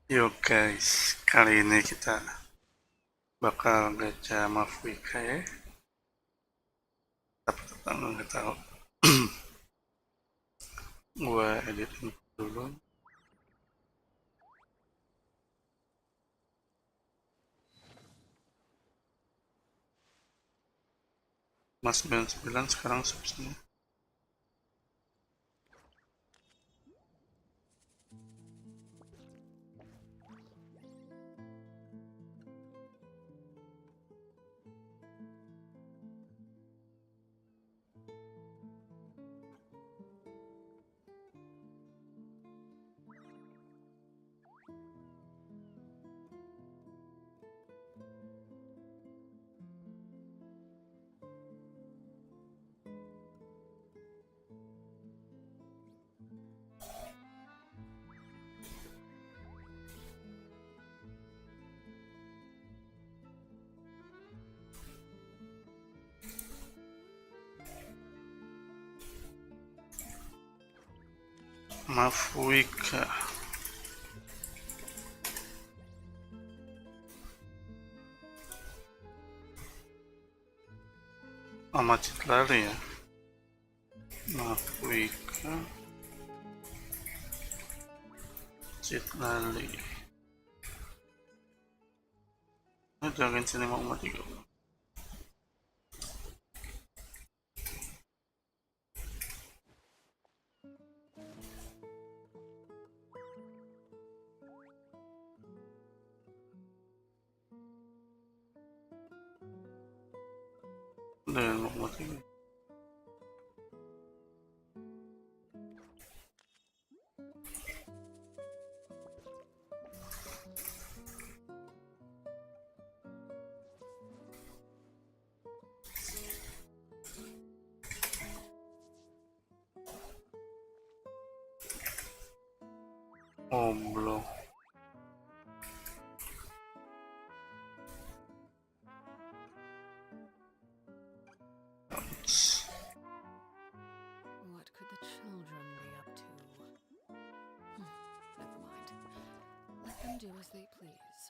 Yuk guys, kali ini kita bakal gacha Mavuika ya. Tapi tetap nggak tahu. Gua edit dulu. Mas 99 sekarang subsnya. Mavuika. Amat lari ya. Mavuika. Citlali. Ini jangan sini mau mati kok. Dan mau mati. Omblo. What could the children be up to? Never mind. Let them do as they please.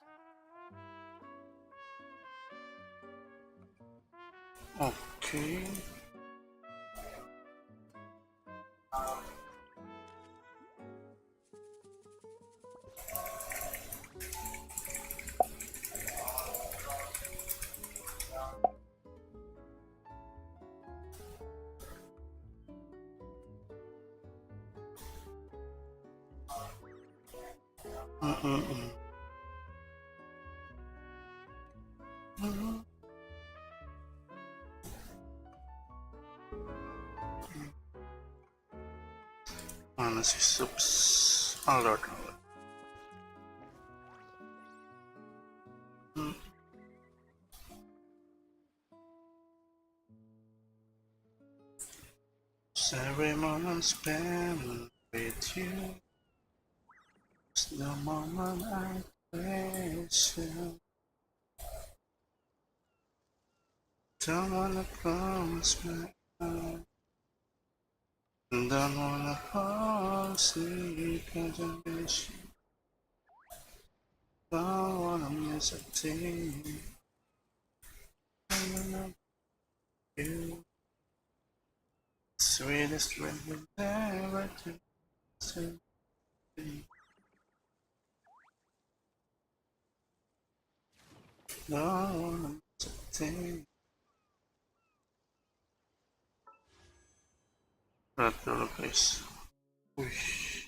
Okay. Mana sih subs alert. Every moment spent with you is the moment I wish you. Don't wanna close my eyes. Don't wanna fall asleep cause I miss you. Don't wanna miss a thing. I love you. Sweetest when you never do say. Don't wanna miss a thing. Berat dulu guys. Wih.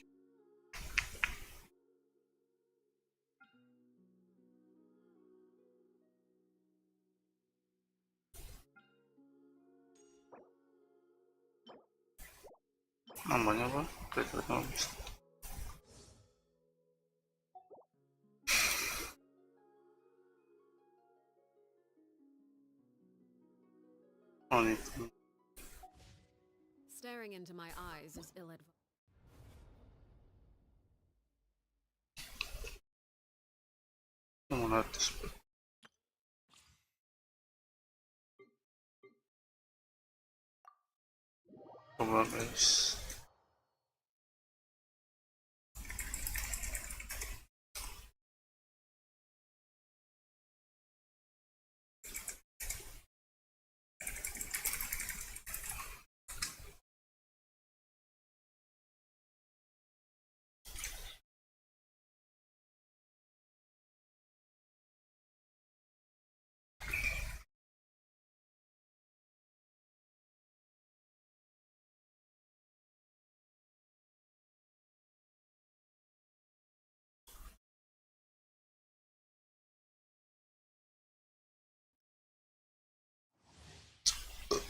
Namanya apa? Kreatif habis. Oh itu. Staring into my eyes is ill-advised. Mau ratus. Coba guys.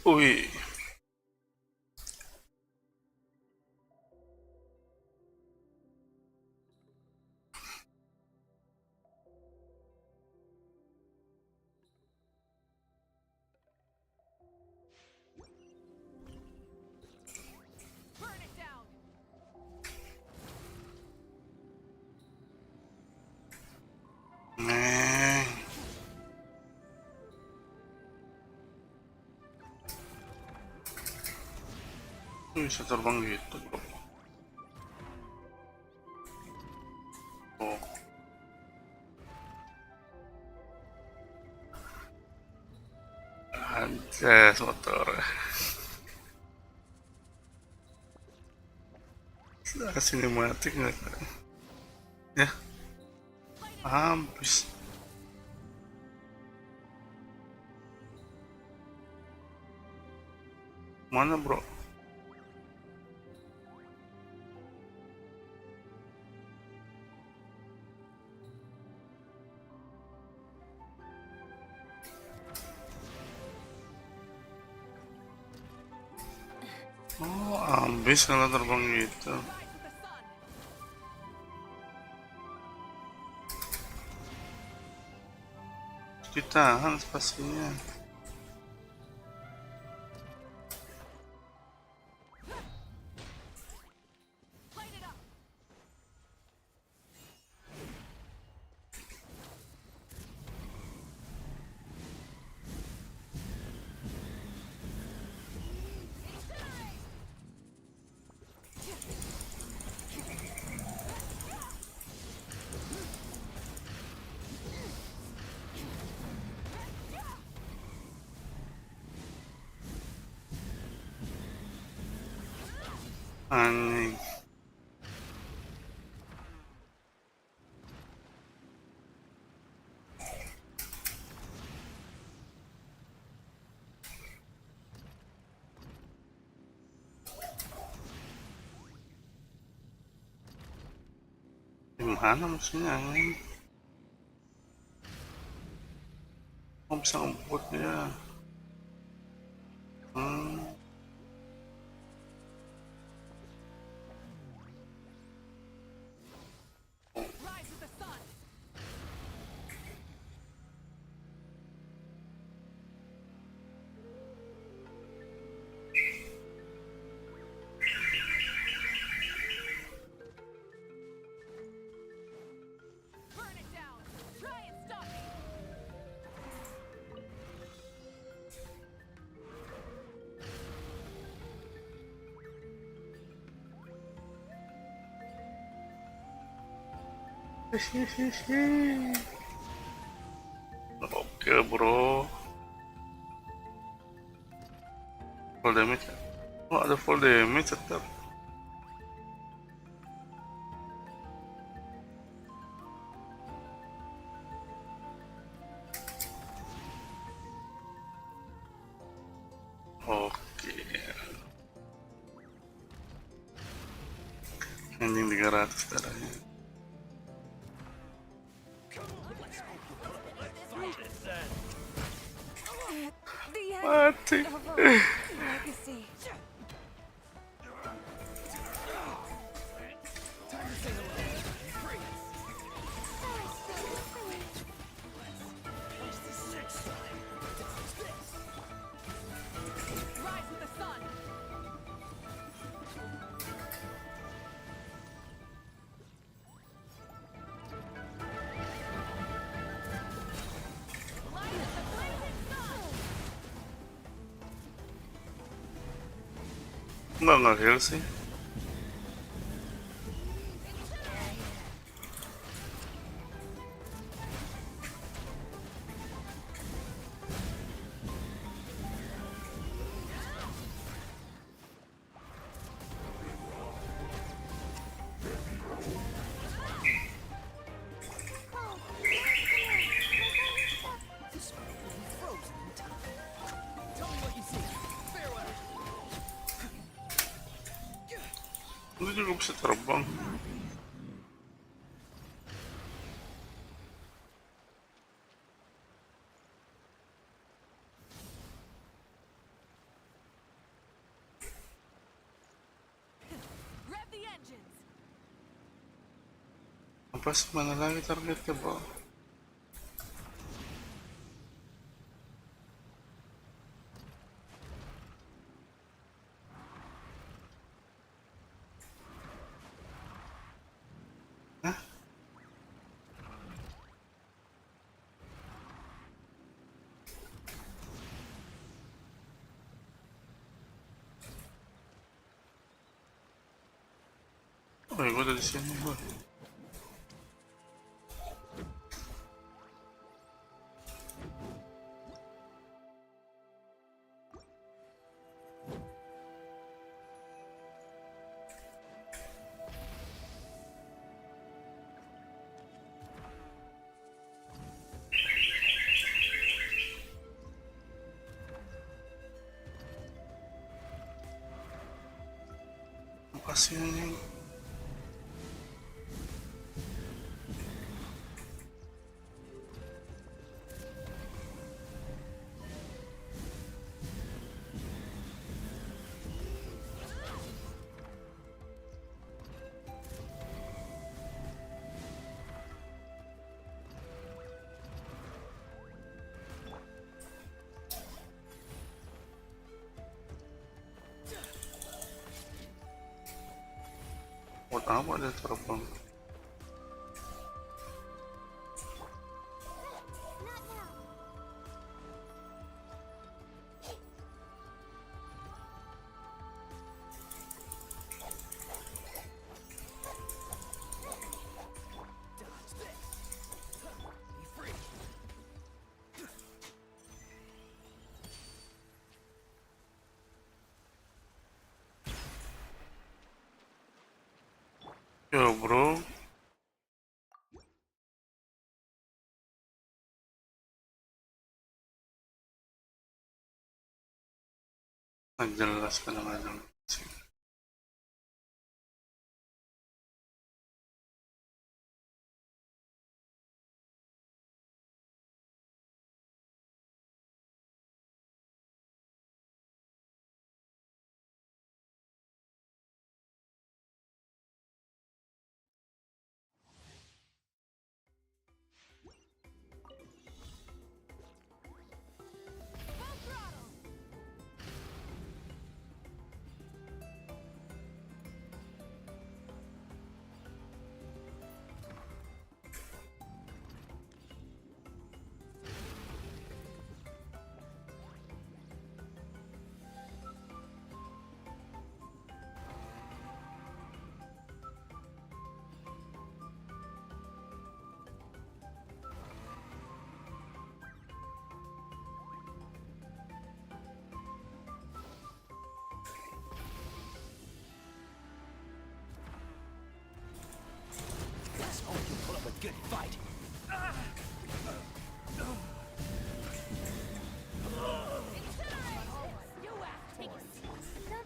Wih, Burn it down. neng. Bisa terbang gitu, bro. Oh, anjas motor. Sudah sinematik nggak? Ya, habis. Mana, bro? Oh, habis kalau terbang gitu. Rise with the sun. Ditahan spasinya. Light it up. Anjing. Gimana maksudnya, anjing? Oh, bisa ngebut ya. Hmm. Rise with the sun. Burn it down. Try and stop me. Oke, bro. Full damage. Oh, ada full damage tetap. Oke. Anjing 300 darahnya. The end Mati. of a legacy. Rise with the sun. Light of the blazing sun. Nggak heal sih. Itu juga bisa terbang. pas mana lagi targetnya, Bro? Hah? Oh ya, gue udah di sini, gue. Makasih ini. Buat apa dia terbang? Yo, bro. Nggak jelas kadang-kadang sih. Good fight. Don't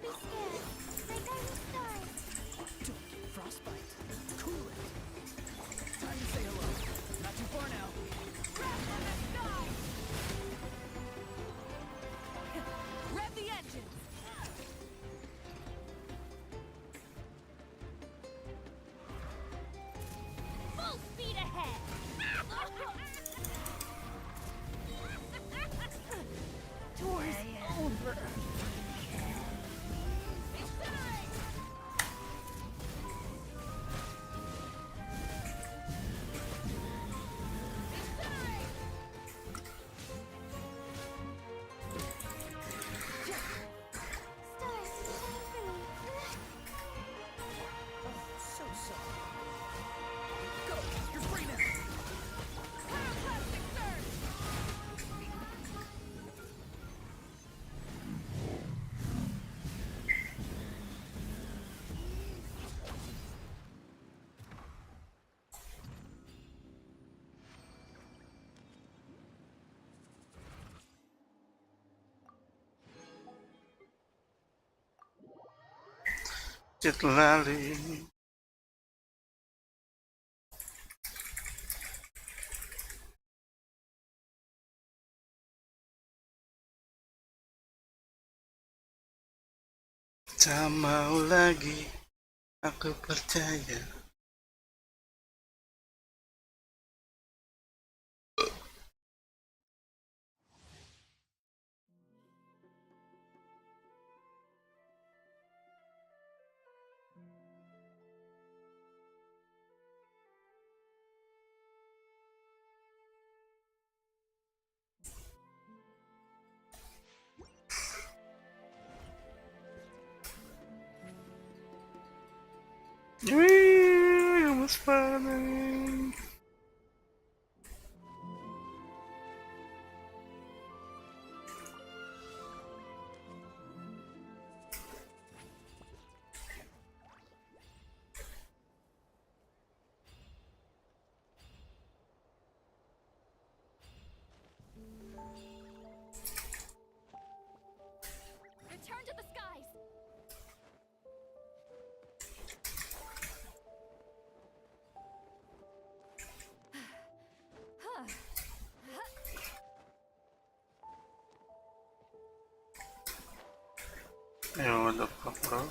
be scared. My guy will start. Don't get frostbite. Cool it. Time to say hello. Not too far now. Rev the engines! Full speed ahead. Tour's over. Stars, shine for me. So sorry. Go. You're free now. Pyroclastic surge! Cit lali. Tak mau lagi, aku percaya. Wih, lemes banget. Return to the skies. Yo, what the fuck, bro?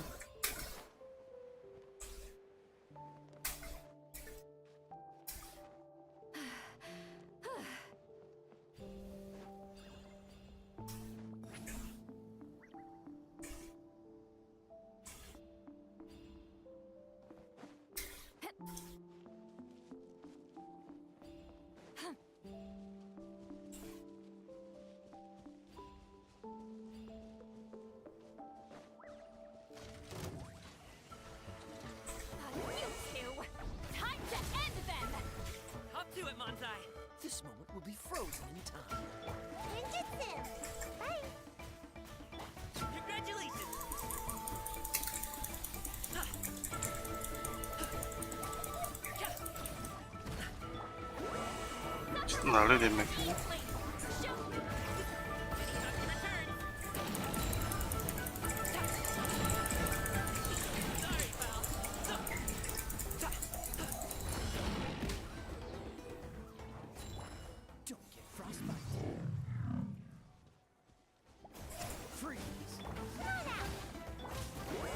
You two. Time to end them. Up to it, Manzai. This moment will be frozen in time. Ninjutsu. Bye. Congratulations! Lalu deh, Mac. Shoot. Sorry, pal. Don't get frostbite. Freeze. Come on out.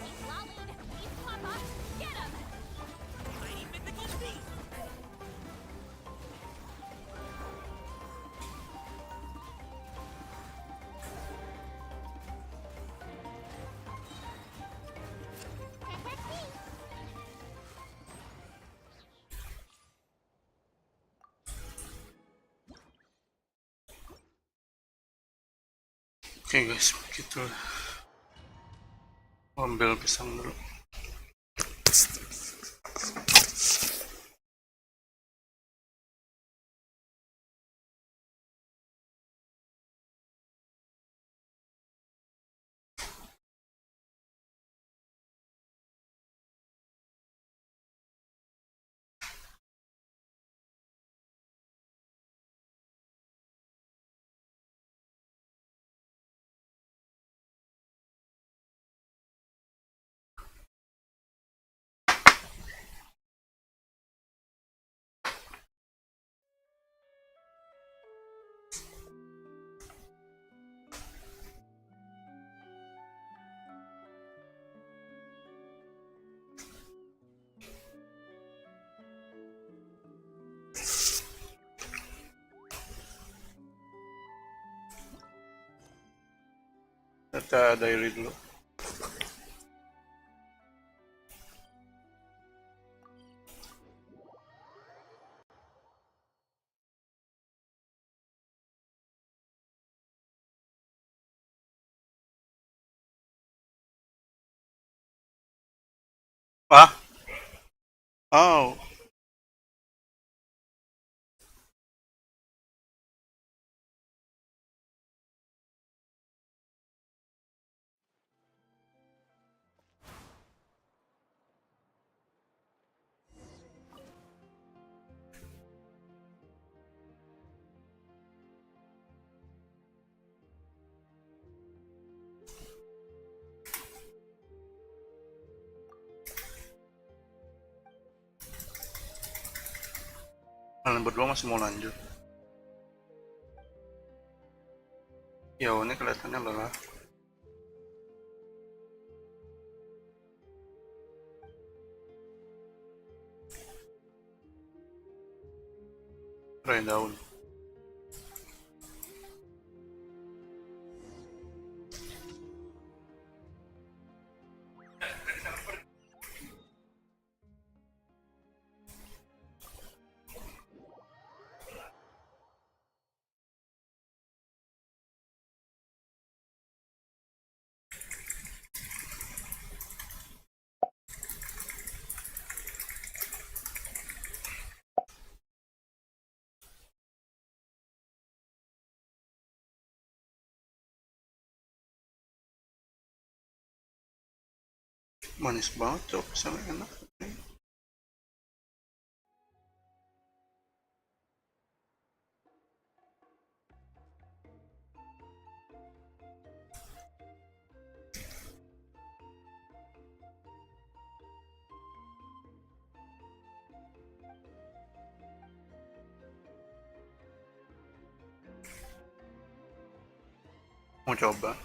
He's lolling. He's Papa. Get him. Mighty mythical beast. Oke guys, begitu. Ambil pisang dulu. Data diary dulu. Ah, oh, kalian berdua masih mau lanjut? Ya, ini kelihatannya lelah. Rain daun. Manis banget cok, sama enak. Mau coba?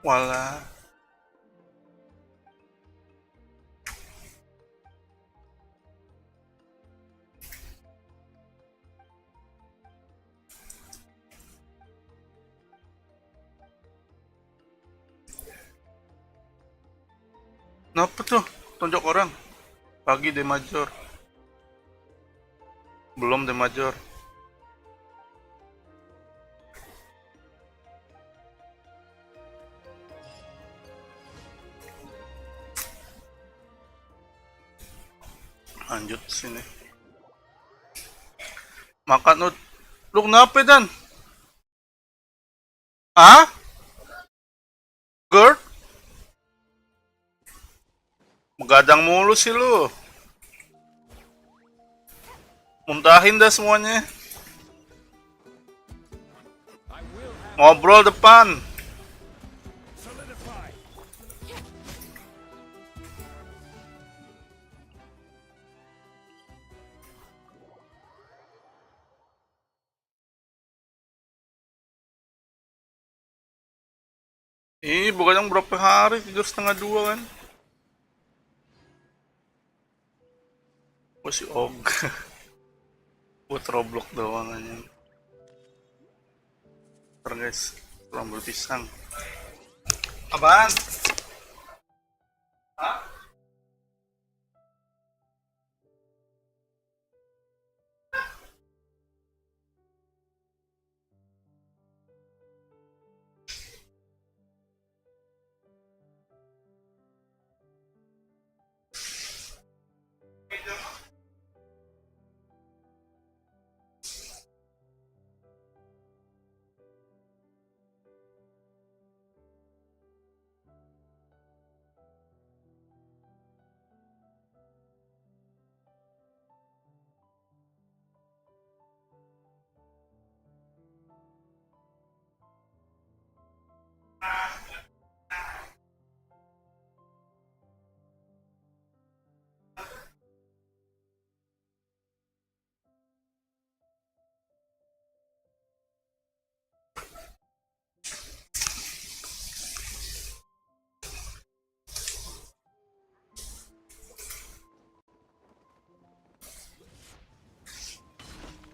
Walah. Kenapa tuh? Tunjuk orang. Pagi demajor. Belum demajor. Lanjut sini. Makan lu kenapa Dan? Ah? Gerd? Begadang mulu sih lu. Muntahin dah semuanya. Ngobrol depan. Solidify. Begadang berapa hari? Tidur setengah 2 kan? Gue si Og. Buat Roblox doang aja. Ntar guys, ambil pisang. Apaan? Hah?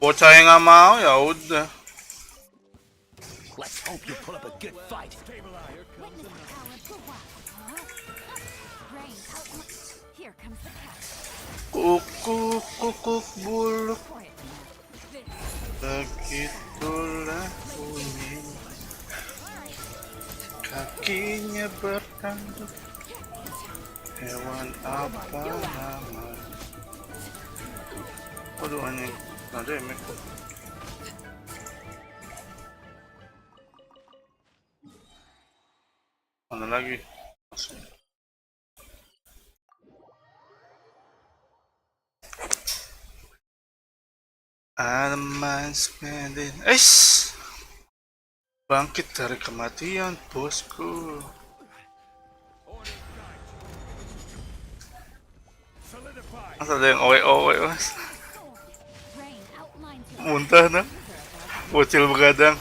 Bocah yang nggak mau ya udah. Let's hope you pull up a good fight. Witness the power of the wild, huh? Rain out. Here comes the cat. Kukuk bulu. Quiet now. Begitulah bunyi. Kakinya bertanduk. Hewan apa nama? Waduh anjing. Ada emek kok. Mana lagi? Aman spending. Bangkit dari kematian, bosku. Masa ada yang owe-owe mas? Rain outlines your Muntah nah. Bocil begadang.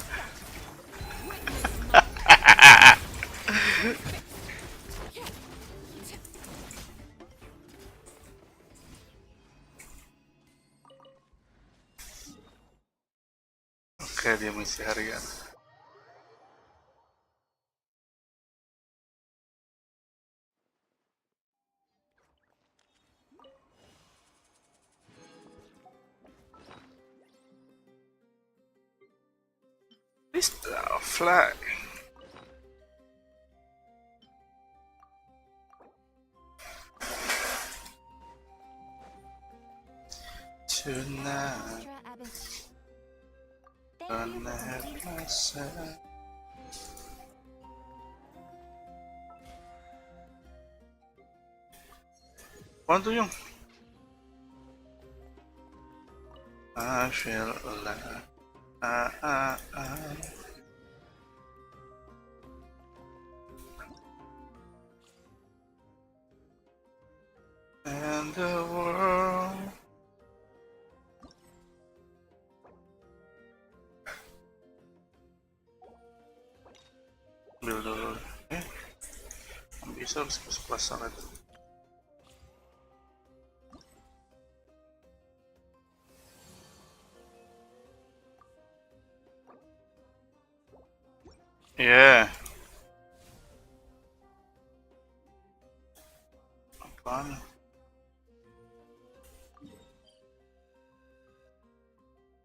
Oke, dia misi harian. Mr. Fly. Tonight, Extra Abbott. Thank you gonna for have completing. myself. Bantu yung I feel alive. Ah. And the world. Ambil dulu. Bisa harus pasang itu. Yeah. Apaan?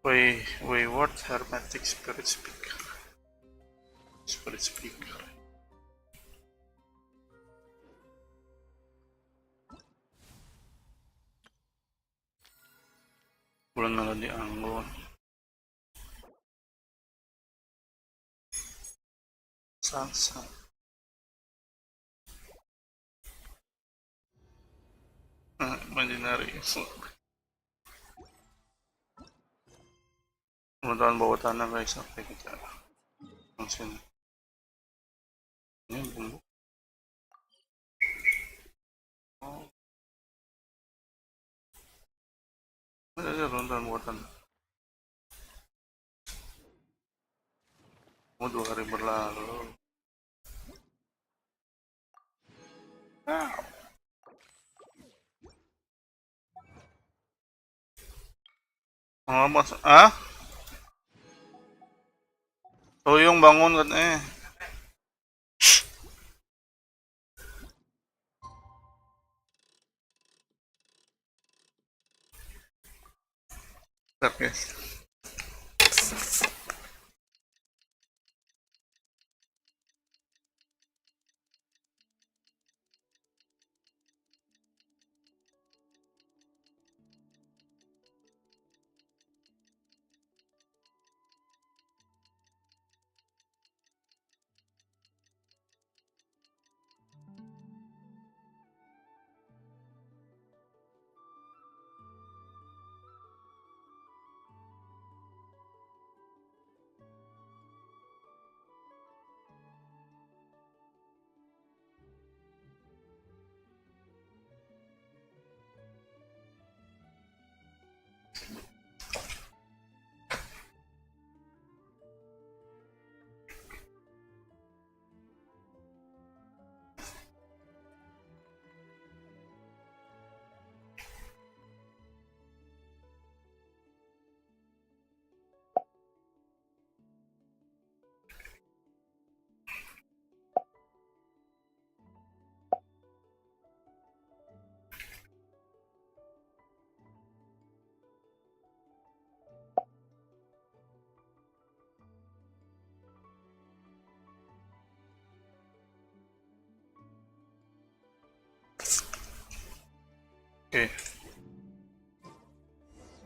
Wayward Hermetic Spirit Speaker. Spirit Speaker. Bulan melodi anggun. Sansa. Imaginary. Mudah-mudahan bawa tanah guys sampai kita langsung. Ini bumbu. Oh. Ada runtuhan bawa tanah. Mau 2 hari berlalu. Oh, mas, Toyong bangun kan Oke.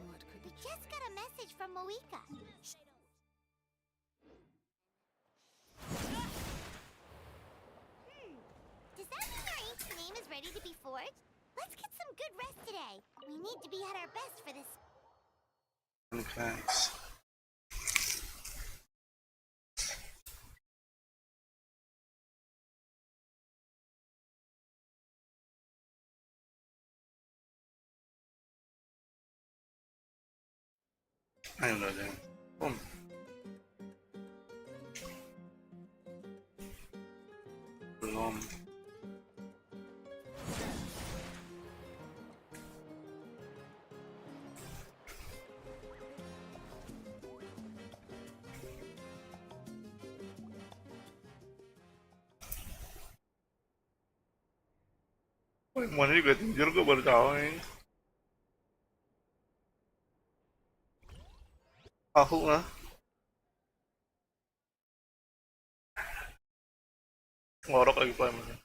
What could We just got a message from Mavuika. Does that mean our ancient name is ready to be forged? Let's get some good rest today. We need to be at our best for this. Thanks. Ayo udah deh. Boom. belum. Oh, yang mana juga tidur, gue baru tahu nih. Tahu lah. Ngorok lagi pak emangnya.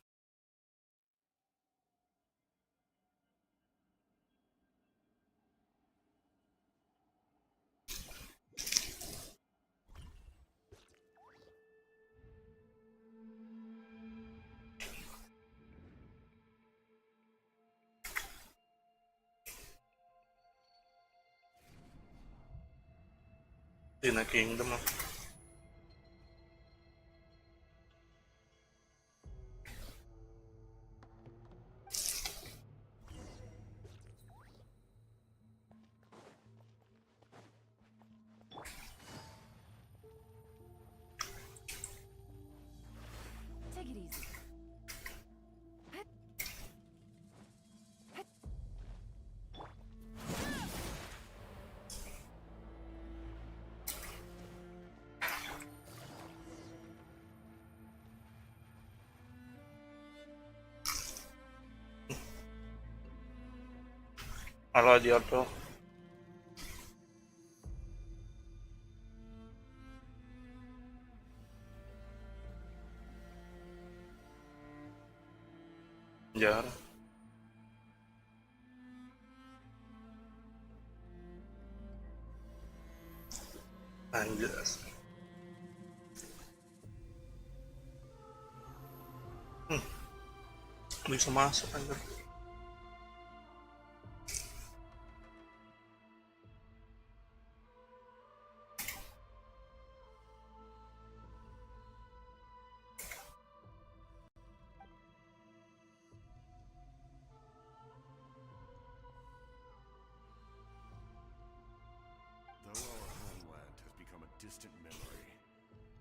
Tina Kingdom lah. Take it easy. Ala di auto. Jar. Anjas. Bisa masuk anjir. Though our homeland has become a distant memory,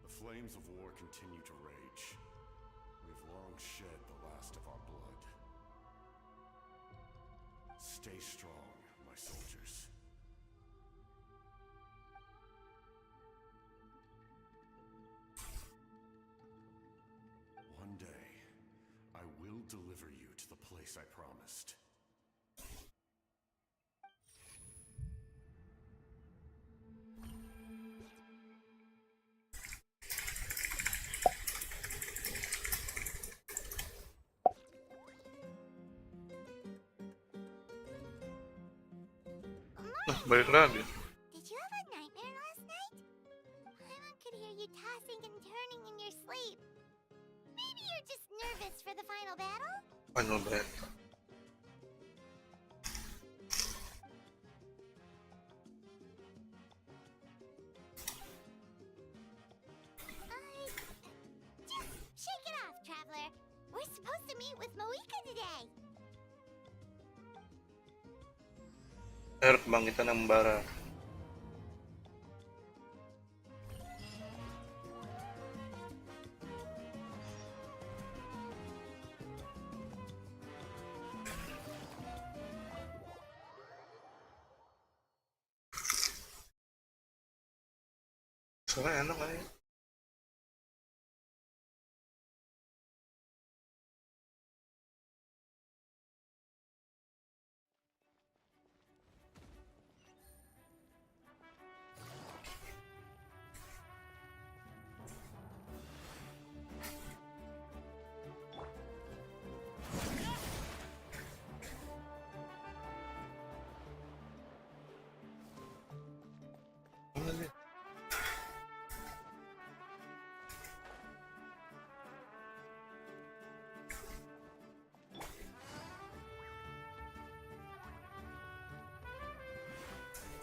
the flames of war continue to rage. We've long shed the last of our blood. Stay strong, my soldiers. One day, I will deliver you to the place I promised. Nah, balik lagi. Did you have a nightmare last night? Paimon could hear you tossing and turning in your sleep. Maybe you're just nervous for the final battle? Final bet. Just shake it off, traveler. We're supposed to meet with Mavuika today. Kebangkitan yang bara. Soalnya enak kali.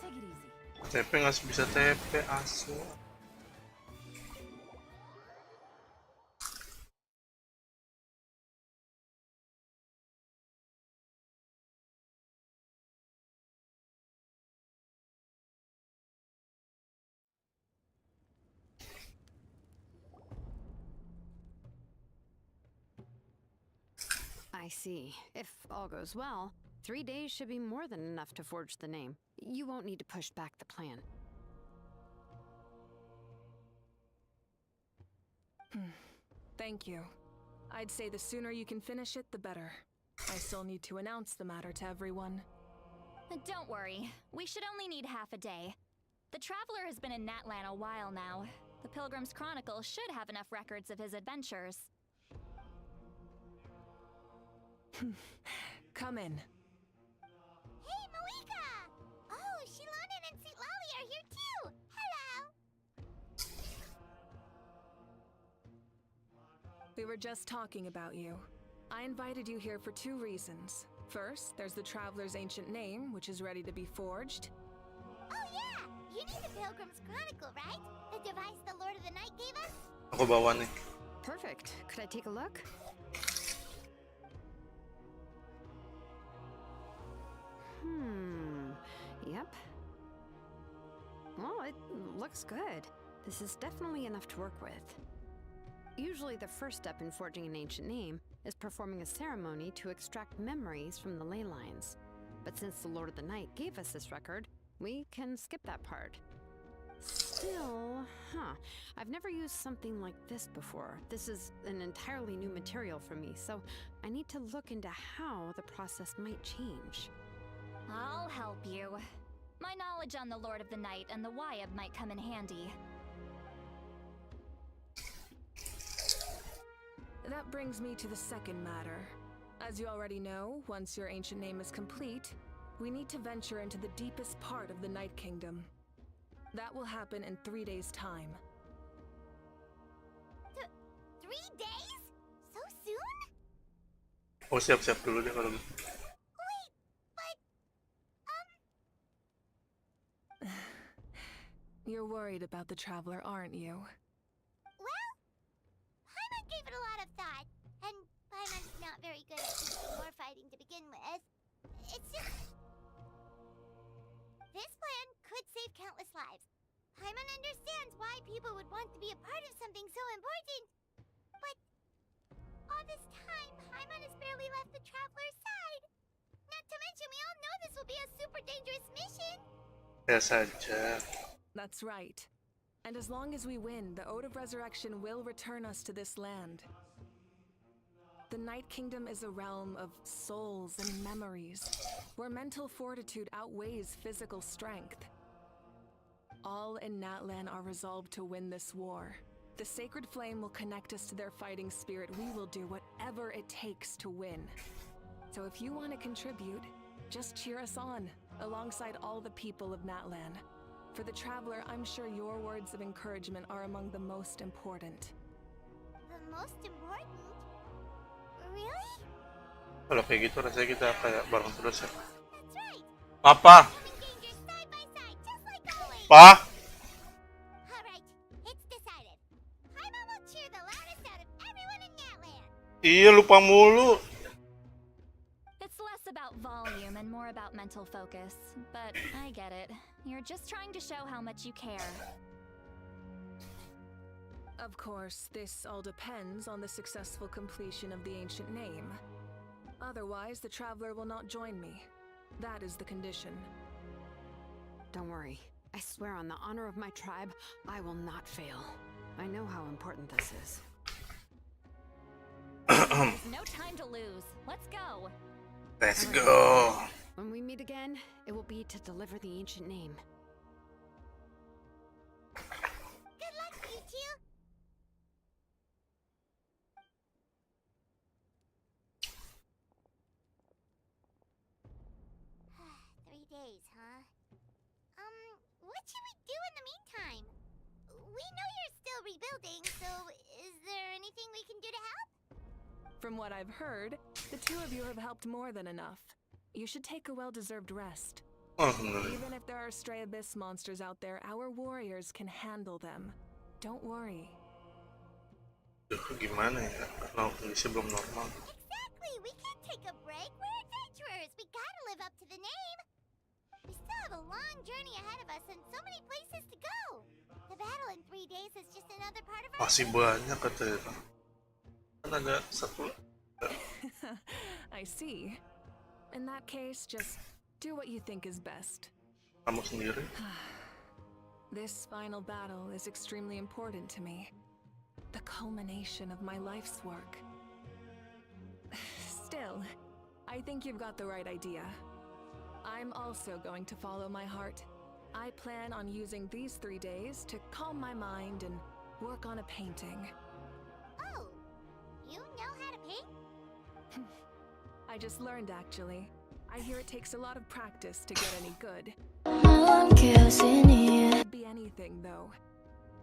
Take it easy. TP nggak bisa TP asu. I see. If all goes well, 3 days should be more than enough to forge the name. You won't need to push back the plan. Thank you. I'd say the sooner you can finish it, the better. I still need to announce the matter to everyone. Don't worry. We should only need half a day. The Traveler has been in Natlan a while now. The Pilgrim's Chronicle should have enough records of his adventures. Come in. Hey, Mavuika! Oh, Shilonen and Sweet Lolly are here too! Hello! We were just talking about you. I invited you here for 2 reasons. First, there's the Traveler's ancient name, which is ready to be forged. Oh yeah! You need the Pilgrim's Chronicle, right? The device the Lord of the Night gave us? Ako bawa nih. Perfect. Could I take a look? Yep. Well, it looks good. This is definitely enough to work with. Usually the first step in forging an ancient name is performing a ceremony to extract memories from the ley lines. But since the Lord of the Night gave us this record, we can skip that part. Still, I've never used something like this before. This is an entirely new material for me, so I need to look into how the process might change. I'll help you. My knowledge on the Lord of the Night and the Wyab might come in handy. That brings me to the second matter. As you already know, once your ancient name is complete, we need to venture into the deepest part of the Night Kingdom. That will happen in 3 days' time. 3 days? So soon? Oh, siap-siap dulu deh kalau gitu. Wait, but... You're worried about the Traveler, aren't you? Well, Paimon gave it a lot of thought. And Paimon's not very good at teaching war fighting to begin with. It's just... This plan could save countless lives. Paimon understands why people would want to be a part of something so important. But all this time, Paimon has barely left the Traveler's side. Not to mention, we all know this will be a super dangerous mission. Ya saja. That's right. And as long as we win, the Ode of Resurrection will return us to this land. The Night Kingdom is a realm of souls and memories, where mental fortitude outweighs physical strength. All in Natlan are resolved to win this war. The sacred flame will connect us to their fighting spirit. We will do whatever it takes to win. So if you want to contribute, just cheer us on, alongside all the people of Natlan. For the Traveler, I'm sure your words of encouragement are among the most important. The most important? Really? Kalau kayak gitu rasanya kita kayak bareng terus ya. That's right. Papa, Come and danger side by side, just like always. Pa, All right, it's decided. Paimon will cheer the loudest out of everyone in Natlan. iya lupa mulu. It's less about volume and more about mental focus. But I get it. You're just trying to show how much you care. Of course, this all depends on the successful completion of the ancient name. Otherwise, the Traveler will not join me. That is the condition. Don't worry. I swear on the honor of my tribe, I will not fail. I know how important this is. There's no time to lose. Let's go. Let's go. When we meet again, it will be to deliver the ancient name. Good luck, you two. Three days, huh? What should we do in the meantime? We know you're still rebuilding, so is there anything we can do to help? From what I've heard, the 2 of you have helped more than enough. You should take a well-deserved rest. Alhamdulillah. Even if there are stray abyss monsters out there, our warriors can handle them. Don't worry. Duh, gimana ya? Kalau kondisi belum normal. Exactly! We can't take a break. We're adventurers. We gotta live up to the name. We still have a long journey ahead of us and so many places to go. The battle in 3 days is just another part of our Masih banyak katanya. Kan ada satu. I see. In that case, just do what you think is best. Kamu sendiri? This final battle is extremely important to me. The culmination of my life's work. Still, I think you've got the right idea. I'm also going to follow my heart. I plan on using these 3 days to calm my mind and work on a painting. Oh, you know how to paint? I just learned, actually. I hear it takes a lot of practice to get any good. Could be anything, though.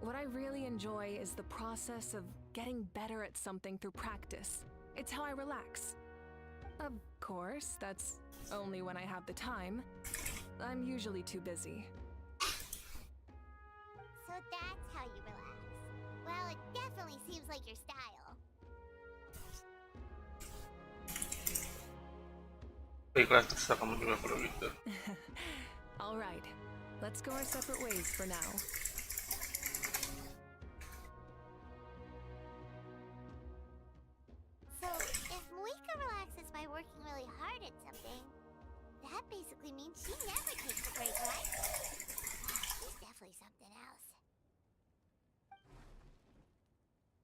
What I really enjoy is the process of getting better at something through practice. It's how I relax. Of course, that's only when I have the time. I'm usually too busy. So that's how you relax. Well, it definitely seems like your style. Baiklah, terserah kamu juga kalau gitu. Alright, let's go our separate ways for now. So, if Mavuika relaxes by working really hard at something, that basically means she never takes a break, right? She's definitely something else.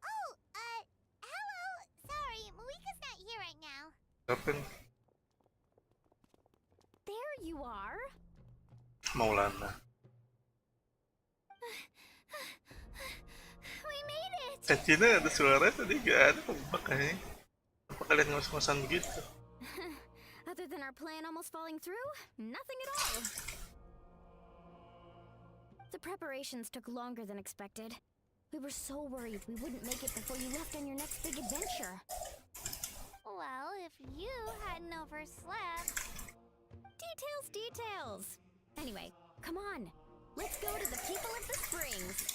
Oh, hello! Sorry, Mavuika's not here right now. Kapan? There you are. Maulana. We made it. Cina ada suara tadi gak ada makanya. Apa kalian ngos-ngosan begitu? Other than our plan almost falling through, nothing at all. The preparations took longer than expected. We were so worried we wouldn't make it before you left on your next big adventure. Well, if you hadn't overslept... Details! Anyway, come on. Let's go to the people of the springs.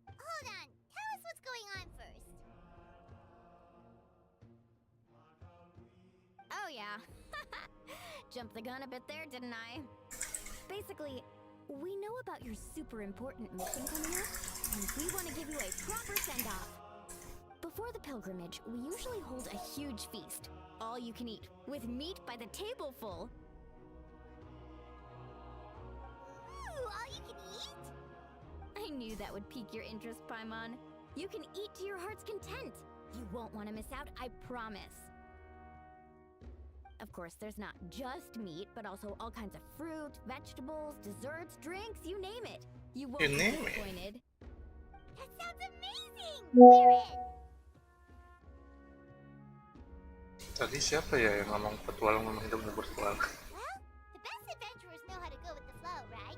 Hold on, tell us what's going on first. Oh yeah. Jumped the gun a bit there, didn't I? Basically, we know about your super important mission coming up, and we want to give you a proper send-off. Before the pilgrimage, we usually hold a huge feast. All you can eat, with meat by the tableful. Ooh, all you can eat? I knew that would pique your interest, Paimon. You can eat to your heart's content. You won't want to miss out, I promise. Of course, there's not just meat, but also all kinds of fruit, vegetables, desserts, drinks, you name it. You won't be disappointed. That sounds amazing! We're in! Tadi siapa ya yang ngomong petualang memang hidupnya bertualang? Well, the best adventurers know how to go with the flow, right?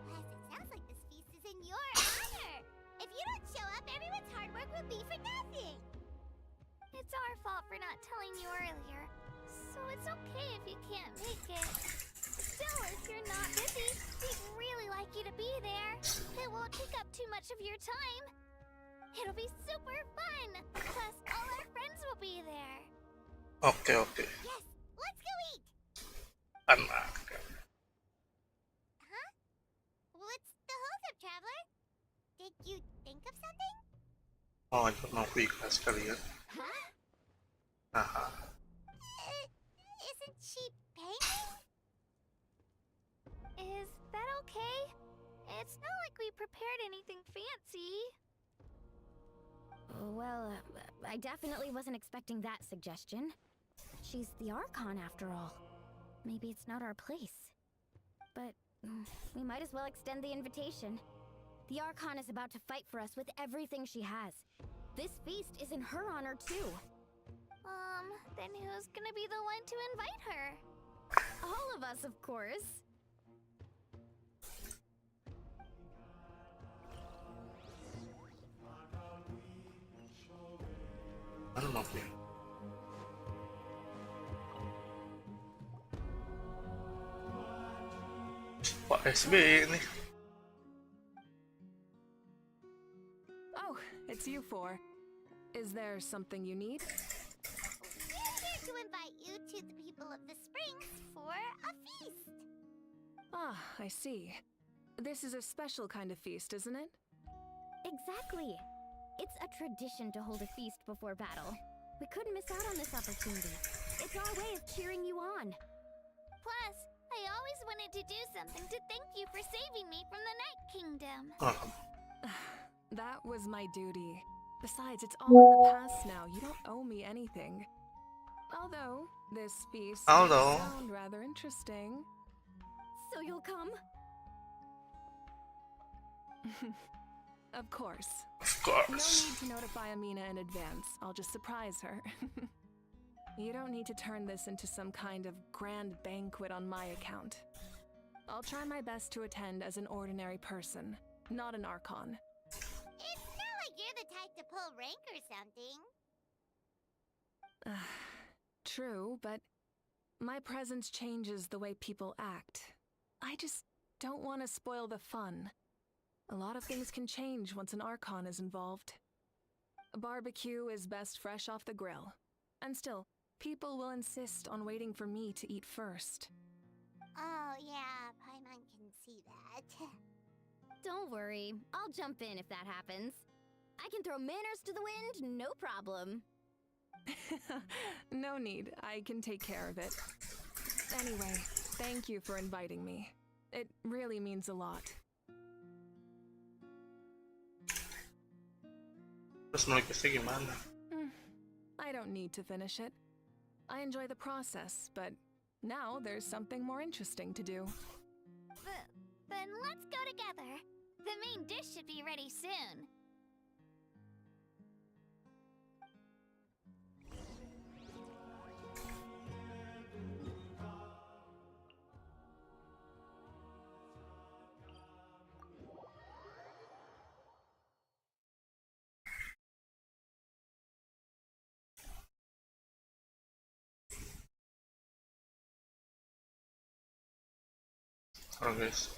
Plus, it sounds like this feast is in your honor! If you don't show up, everyone's hard work will be for nothing! It's our fault for not telling you earlier, so it's okay if you can't make it. Still, if you're not busy, we'd really like you to be there. It won't take up too much of your time. It'll be super fun! Plus, all our friends will be there. Oke. Yes, let's go eat! Anak. Huh? What's the holdup, traveler? Did you think of something? Mau ajak Mavuika sekalian. Huh? Aha. Isn't she painting? Is that okay? It's not like we prepared anything fancy. Well, I definitely wasn't expecting that suggestion. She's the Archon after all. Maybe it's not our place. But we might as well extend the invitation. The Archon is about to fight for us with everything she has. This feast is in her honor too. Then who's gonna be the one to invite her? All of us, of course. Mana Mavuika? Pak SB ini. Oh, it's you four. Is there something you need? We're here to invite you to the people of the springs for a feast. Ah, I see. This is a special kind of feast, isn't it? Exactly. It's a tradition to hold a feast before battle. We couldn't miss out on this opportunity. It's our way of cheering you on. Plus, I always wanted to do something to thank you for saving me from the Night Kingdom. That was my duty. Besides, it's all in the past now. You don't owe me anything. Although, this feast does sound rather interesting. So you'll come? Of course. Of No course. need to notify Amina in advance. I'll just surprise her. You don't need to turn this into some kind of grand banquet on my account. I'll try my best to attend as an ordinary person, not an Archon. It's not like you're the type to pull rank or something. True, but my presence changes the way people act. I just don't want to spoil the fun. A lot of things can change once an Archon is involved. A barbecue is best fresh off the grill. And still, people will insist on waiting for me to eat first. Oh yeah, Paimon can see that. Don't worry, I'll jump in if that happens. I can throw manners to the wind, no problem. No need, I can take care of it. Anyway, thank you for inviting me. It really means a lot. Terus melukisnya gimana? I don't need to finish it. I enjoy the process, but now there's something more interesting to do. Then let's go together. The main dish should be ready soon. Oh guys.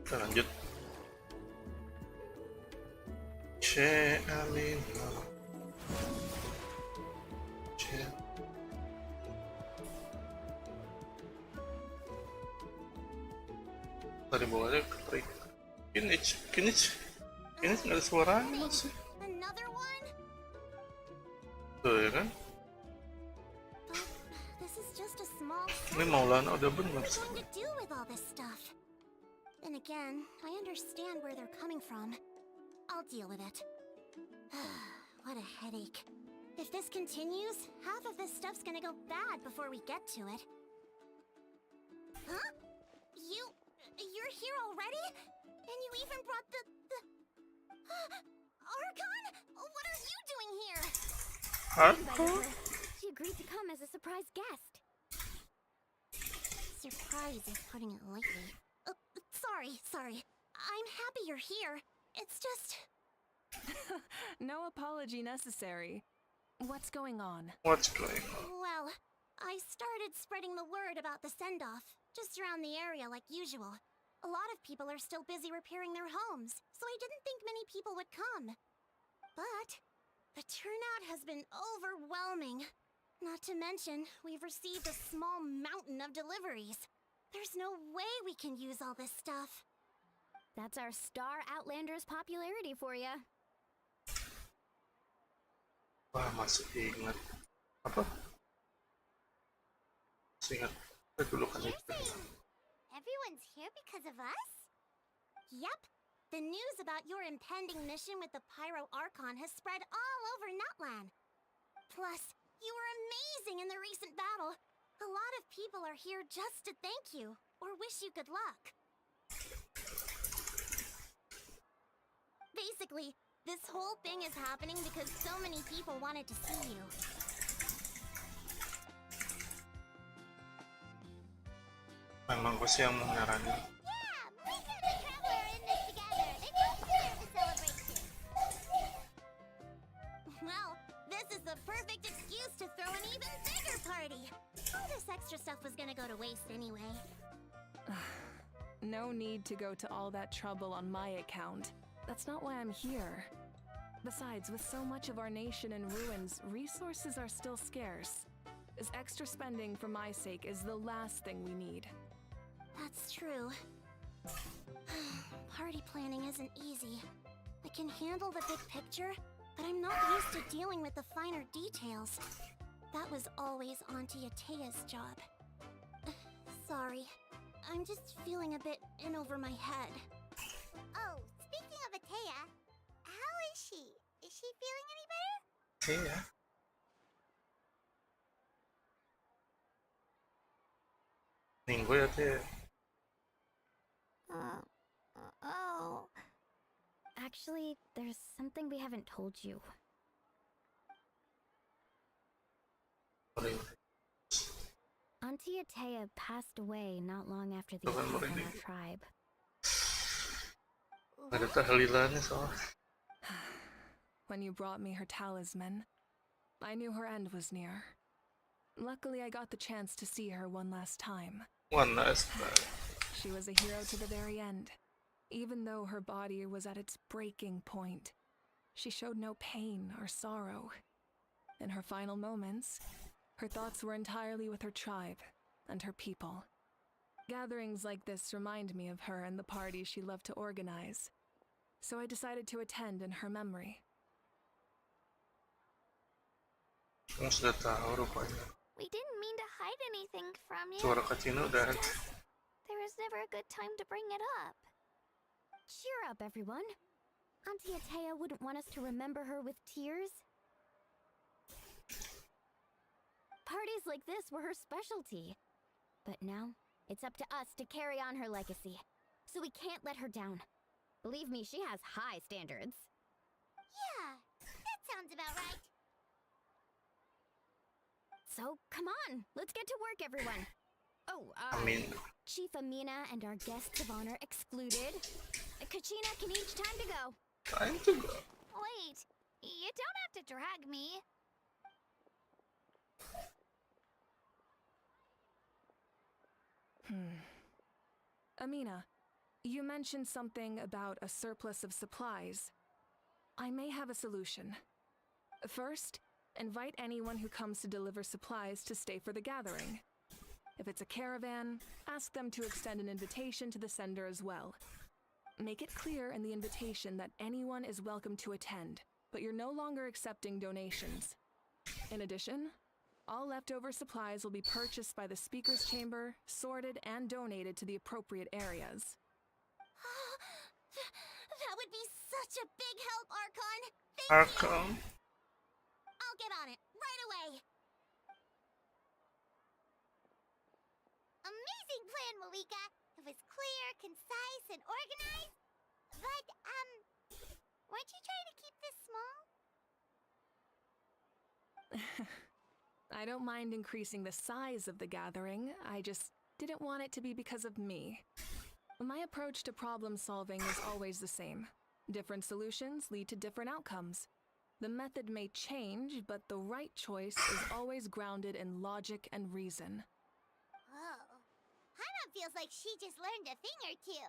Kita lanjut. Amin. Tadi bawahnya ketrik. Kinich nggak ada suaranya masih. Another one? Tuh ya kan? But this is just a small Ini Maulana udah bener What are sih. we going to do with all this stuff? Then again, I understand where they're coming from. I'll deal with it. What a headache. If this continues, half of this stuff's gonna go bad before we get to it. Huh? You're here already? And you even brought the... Archon? What are you doing here? Hardcore? She agreed to come as a surprise guest. Surprise is putting it lightly. Sorry. I'm happy you're here. It's just... No apology necessary. What's going on? What's going on? Well, I started spreading the word about the send-off, just around the area like usual. A lot of people are still busy repairing their homes, so I didn't think many people would come. But the turnout has been overwhelming. Not to mention, we've received a small mountain of deliveries. There's no way we can use all this stuff. That's our star Outlander's popularity for you. Wah, masih ingat apa? Masih ingat dulu kan You're itu. saying everyone's here because of us? Yep. The news about your impending mission with the Pyro Archon has spread all over Nutland. Plus, you were amazing in the recent battle. A lot of people are here just to thank you, or wish you good luck. Basically, This whole thing is happening because so many people wanted to see you. Memang ko siyang nyaranin. Yeah, Mavuika and the Traveler are in this together. They both deserve a celebration. Well, this is the perfect excuse to throw an even bigger party. All this extra stuff was gonna go to waste anyway. No need to go to all that trouble on my account. That's not why I'm here. Besides, with so much of our nation in ruins, resources are still scarce. This extra spending for my sake is the last thing we need. That's true. Party planning isn't easy. I can handle the big picture, but I'm not used to dealing with the finer details. That was always Auntie Atea's job. Sorry. I'm just feeling a bit in over my head. Oh, speaking of Atea, how is she? Is she feeling any better? Iya. Minggu ya teh. Oh. Actually, there's something we haven't told you. Auntie Atea passed away not long after the Bukan attack on merinding. our tribe. Ada tahlilannya soalnya. When you brought me her talisman, I knew her end was near. Luckily, I got the chance to see her one last time. One last time. She was a hero to the very end. Even though her body was at its breaking point, she showed no pain or sorrow. In her final moments, her thoughts were entirely with her tribe and her people. Gatherings like this remind me of her and the parties she loved to organize, so I decided to attend in her memory. Kamu sudah tahu rupanya. We didn't mean to hide anything from you. Suara kacino udah. There was never a good time to bring it up. Cheer up, everyone. Auntie Atea wouldn't want us to remember her with tears. Parties like this were her specialty. But now, it's up to us to carry on her legacy. So we can't let her down. Believe me, she has high standards. Yeah, that sounds about right. So, come on, let's get to work, everyone. Oh, I mean, Chief Amina and our guests of honor excluded. Kachina can each time to go. time to go. Wait, you don't have to drag me. Amina, you mentioned something about a surplus of supplies. I may have a solution. First, invite anyone who comes to deliver supplies to stay for the gathering. If it's a caravan, ask them to extend an invitation to the sender as well. Make it clear in the invitation that anyone is welcome to attend, but you're no longer accepting donations. In addition, all leftover supplies will be purchased by the speaker's chamber, sorted, and donated to the appropriate areas. That would be such a big help, Archon. Thank Arkham. you. I'll get on it right away. Amazing plan, Mavuika. It was clear, concise, and organized. But, weren't you trying to keep this small? I don't mind increasing the size of the gathering, I just didn't want it to be because of me. My approach to problem solving is always the same. Different solutions lead to different outcomes. The method may change, but the right choice is always grounded in logic and reason. Whoa. Paimon feels like she just learned a thing or two.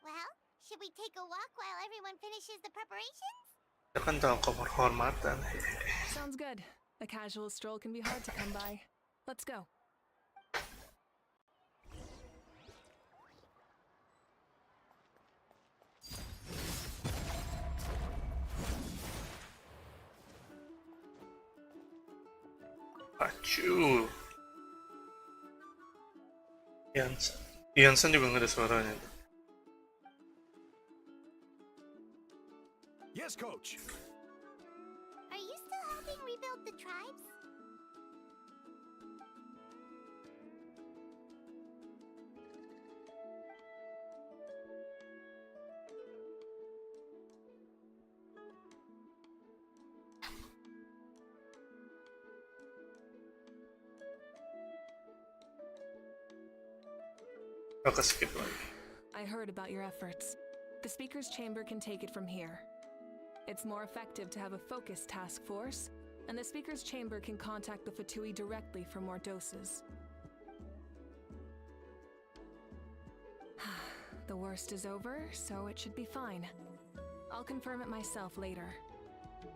Well, should we take a walk while everyone finishes the preparations? Ya kan tahu kehormatan. Sounds good. A casual stroll can be hard to come by. Let's go. Acuh. Yansen juga nggak ada suaranya. Yes, coach. Are you still helping rebuild the tribes? Aku skip lagi. I heard about your efforts. The Speaker's Chamber can take it from here. It's more effective to have a focused task force, and the Speaker's Chamber can contact the Fatui directly for more doses. The worst is over, so it should be fine. I'll confirm it myself later.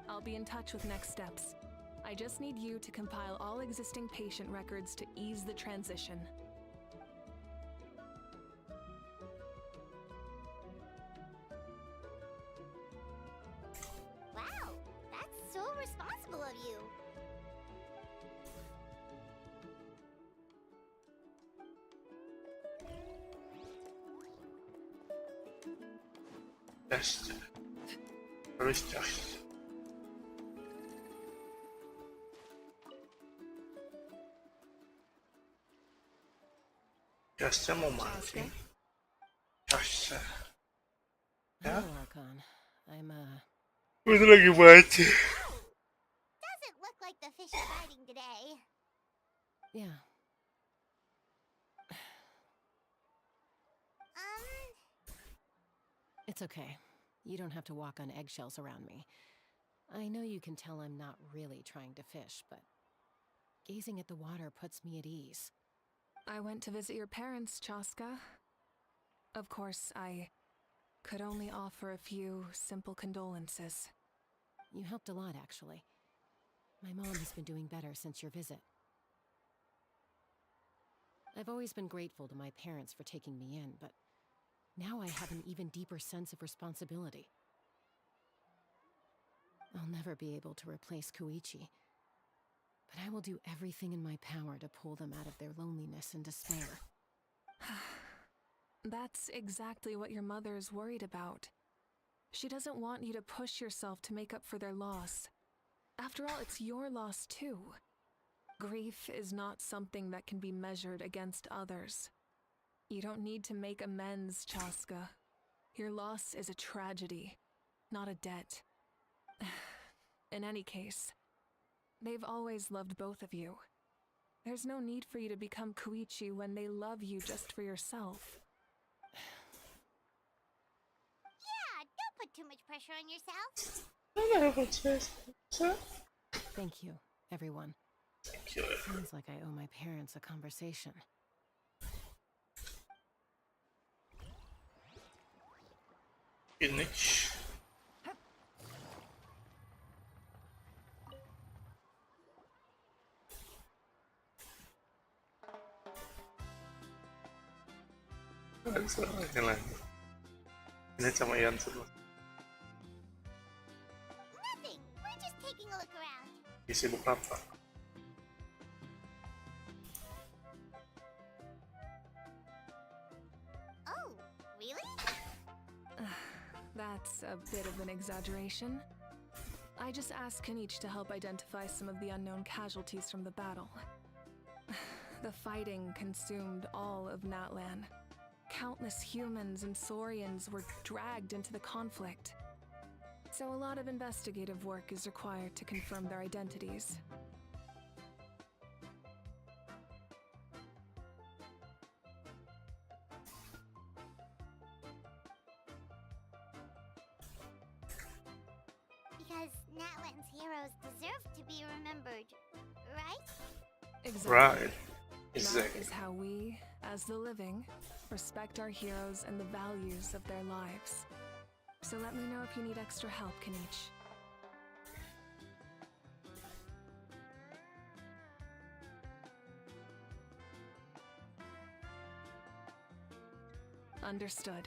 I'll be in touch with next steps. I just need you to compile all existing patient records to ease the transition. Wow, that's so responsible of you. Jas. Terus jas. Jasnya mau mancing. Jasnya. Ya? Hello, Archon. I'm, Itu lagi mancing. Doesn't look like the fish are biting today. yeah. It's okay. You don't have to walk on eggshells around me. I know you can tell I'm not really trying to fish, but gazing at the water puts me at ease. I went to visit your parents, Chaska. Of course, I could only offer a few simple condolences. You helped a lot, actually. My mom has been doing better since your visit. I've always been grateful to my parents for taking me in, but now I have an even deeper sense of responsibility. I'll never be able to replace Koichi, but I will do everything in my power to pull them out of their loneliness and despair. That's exactly what your mother is worried about. She doesn't want you to push yourself to make up for their loss. After all, it's your loss too. Grief is not something that can be measured against others. You don't need to make amends, Chaska. Your loss is a tragedy, not a debt. In any case, they've always loved both of you. There's no need for you to become Koichi when they love you just for yourself. Yeah, don't put too much pressure on yourself. Thank you, everyone. Thank you. Sounds like I owe my parents a conversation. Finish. Ini lagi. Ini sama Ian semua. Nothing. We're just taking a look around. Sibuk apa? Oh, really? That's a bit of an exaggeration. I just asked Kanich to help identify some of the unknown casualties from the battle. The fighting consumed all of Natlan. Countless humans and Saurians were dragged into the conflict. So a lot of investigative work is required to confirm their identities. Because Natlan's heroes deserve to be remembered, right? Exactly. Right. That Exactly. is how we, as the living, respect our heroes and the values of their lives. So let me know if you need extra help, Kanich. Understood.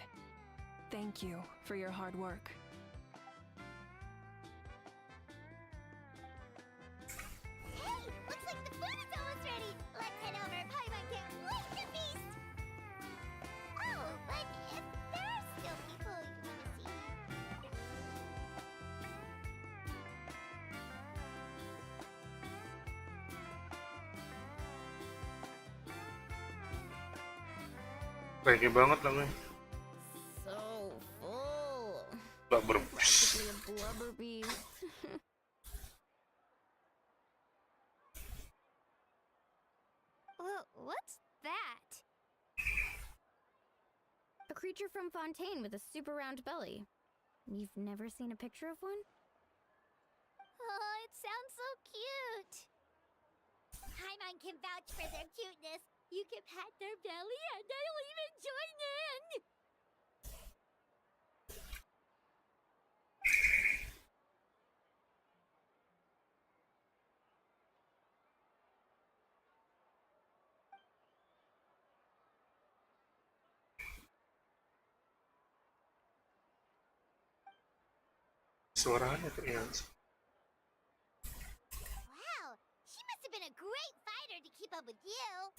Thank you for your hard work. Hey, looks like the food is almost ready. Let's head over. Paimon can't wait to feast. Oh, but if there are still people you want to see. Reggae banget lagunya. So full. Gak berbus. Practically a blubber beast. What's that? fontaine with a super round belly. You've never seen a picture of one? Oh, it sounds so cute. Paimon can vouch for their cuteness. You can pat their belly and they'll even join in. Suaranya tuh Ian. Wow, she must have been a great fighter to keep up with you.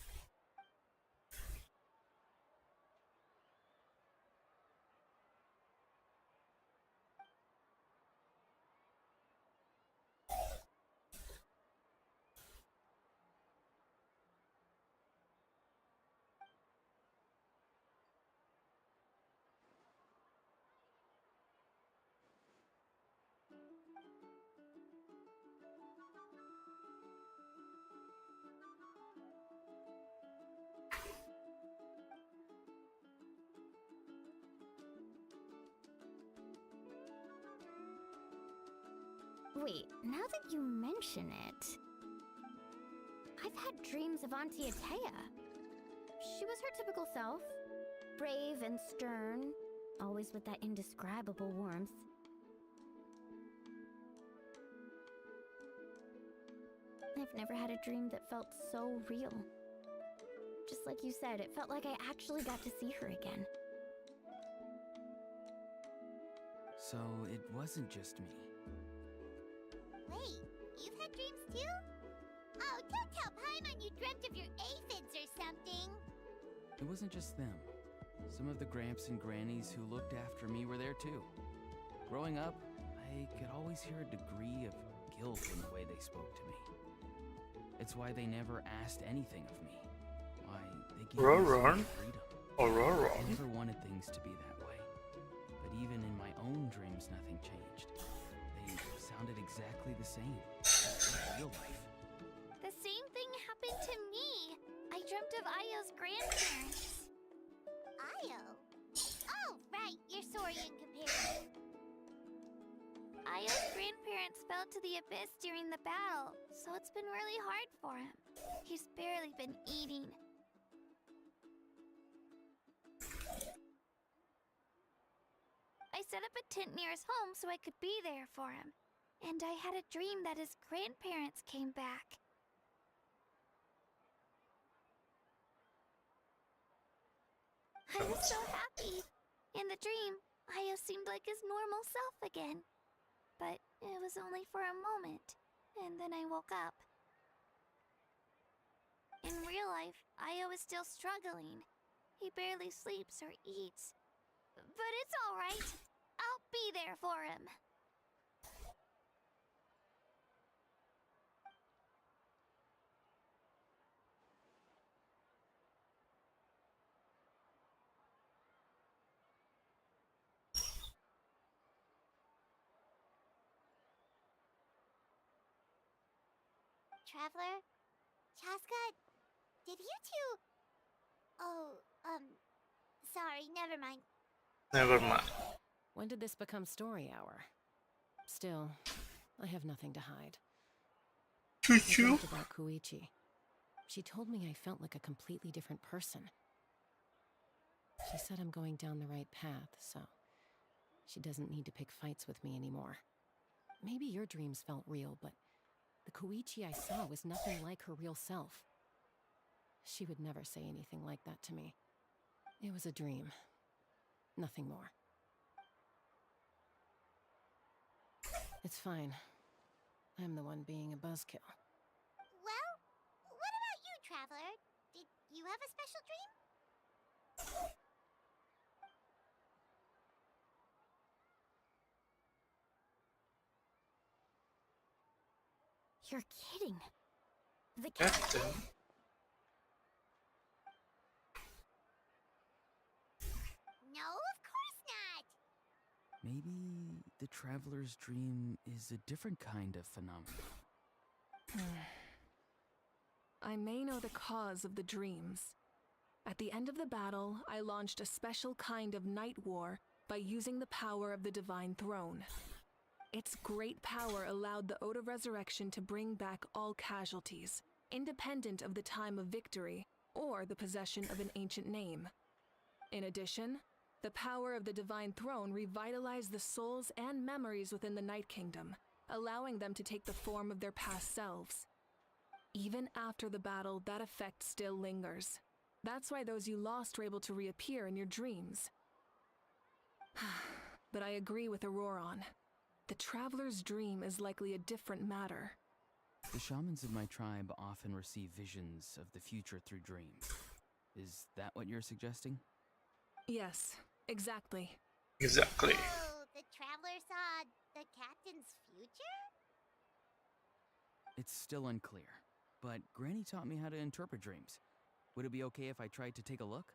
Wait, now that you mention it, I've had dreams of Auntie Atea. She was her typical self, brave and stern, always with that indescribable warmth. I've never had a dream that felt so real. Just like you said, it felt like I actually got to see her again. So it wasn't just me. Wait, you've had dreams too? Oh, don't tell Paimon you dreamt of your aphids or something. It wasn't just them. Some of the Gramps and Grannies who looked after me were there too. Growing up, I could always hear a degree of guilt in the way they spoke to me. It's why they never asked anything of me. Why they gave me so much freedom. I never wanted things to be that way. But even in my own dreams, nothing changed. They sounded exactly the same as in real life. The same thing happened to me. I dreamt of Ayo's grandparents. Ayo? Oh, right, you're Saurian comparison. Ayo's grandparents fell to the abyss during the battle, so it's been really hard for him. He's barely been eating. I set up a tent near his home so I could be there for him. And I had a dream that his grandparents came back. I was so happy. In the dream, Ayo seemed like his normal self again. But it was only for a moment, and then I woke up. In real life, Ayo is still struggling. He barely sleeps or eats. But it's all right. I'll be there for him. Traveler? Chaska? Did you two... Oh, sorry, never mind. Never mind. When did this become story hour? Still, I have nothing to hide. I Choo-choo. dreamt about Koichi. She told me I felt like a completely different person. She said I'm going down the right path, so she doesn't need to pick fights with me anymore. Maybe your dreams felt real, but the Koichi I saw was nothing like her real self. She would never say anything like that to me. It was a dream. Nothing more. It's fine. I'm the one being a buzzkill. Well, what about you, Traveler? Did you have a special dream? You're kidding. The cat. Captain. No, of course not. Maybe the traveler's dream is a different kind of phenomenon. I may know the cause of the dreams, At the end of the battle, I launched a special kind of night war by using the power of the Divine Throne. Its great power allowed the Ode of Resurrection to bring back all casualties, independent of the time of victory or the possession of an ancient name. In addition, the power of the Divine Throne revitalized the souls and memories within the Night Kingdom, allowing them to take the form of their past selves. Even after the battle, that effect still lingers. That's why those you lost were able to reappear in your dreams. But I agree with Auroron. The Traveler's dream is likely a different matter. The shamans of my tribe often receive visions of the future through dreams. Is that what you're suggesting? Yes, exactly. Exactly. So, the traveler saw the captain's future? It's still unclear, but Granny taught me how to interpret dreams. Would it be okay if I tried to take a look?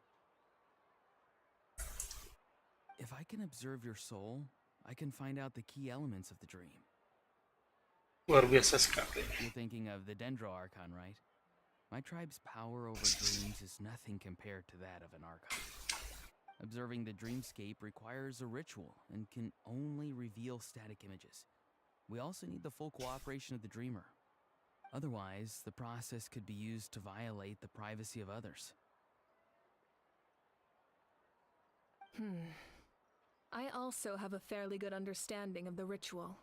If I can observe your soul, I can find out the key elements of the dream. Luar biasa sekali. You're thinking of the Dendro Archon, right? My tribe's power over dreams is nothing compared to that of an Archon. Observing the dreamscape requires a ritual and can only reveal static images. We also need the full cooperation of the dreamer. Otherwise, the process could be used to violate the privacy of others. I also have a fairly good understanding of the ritual.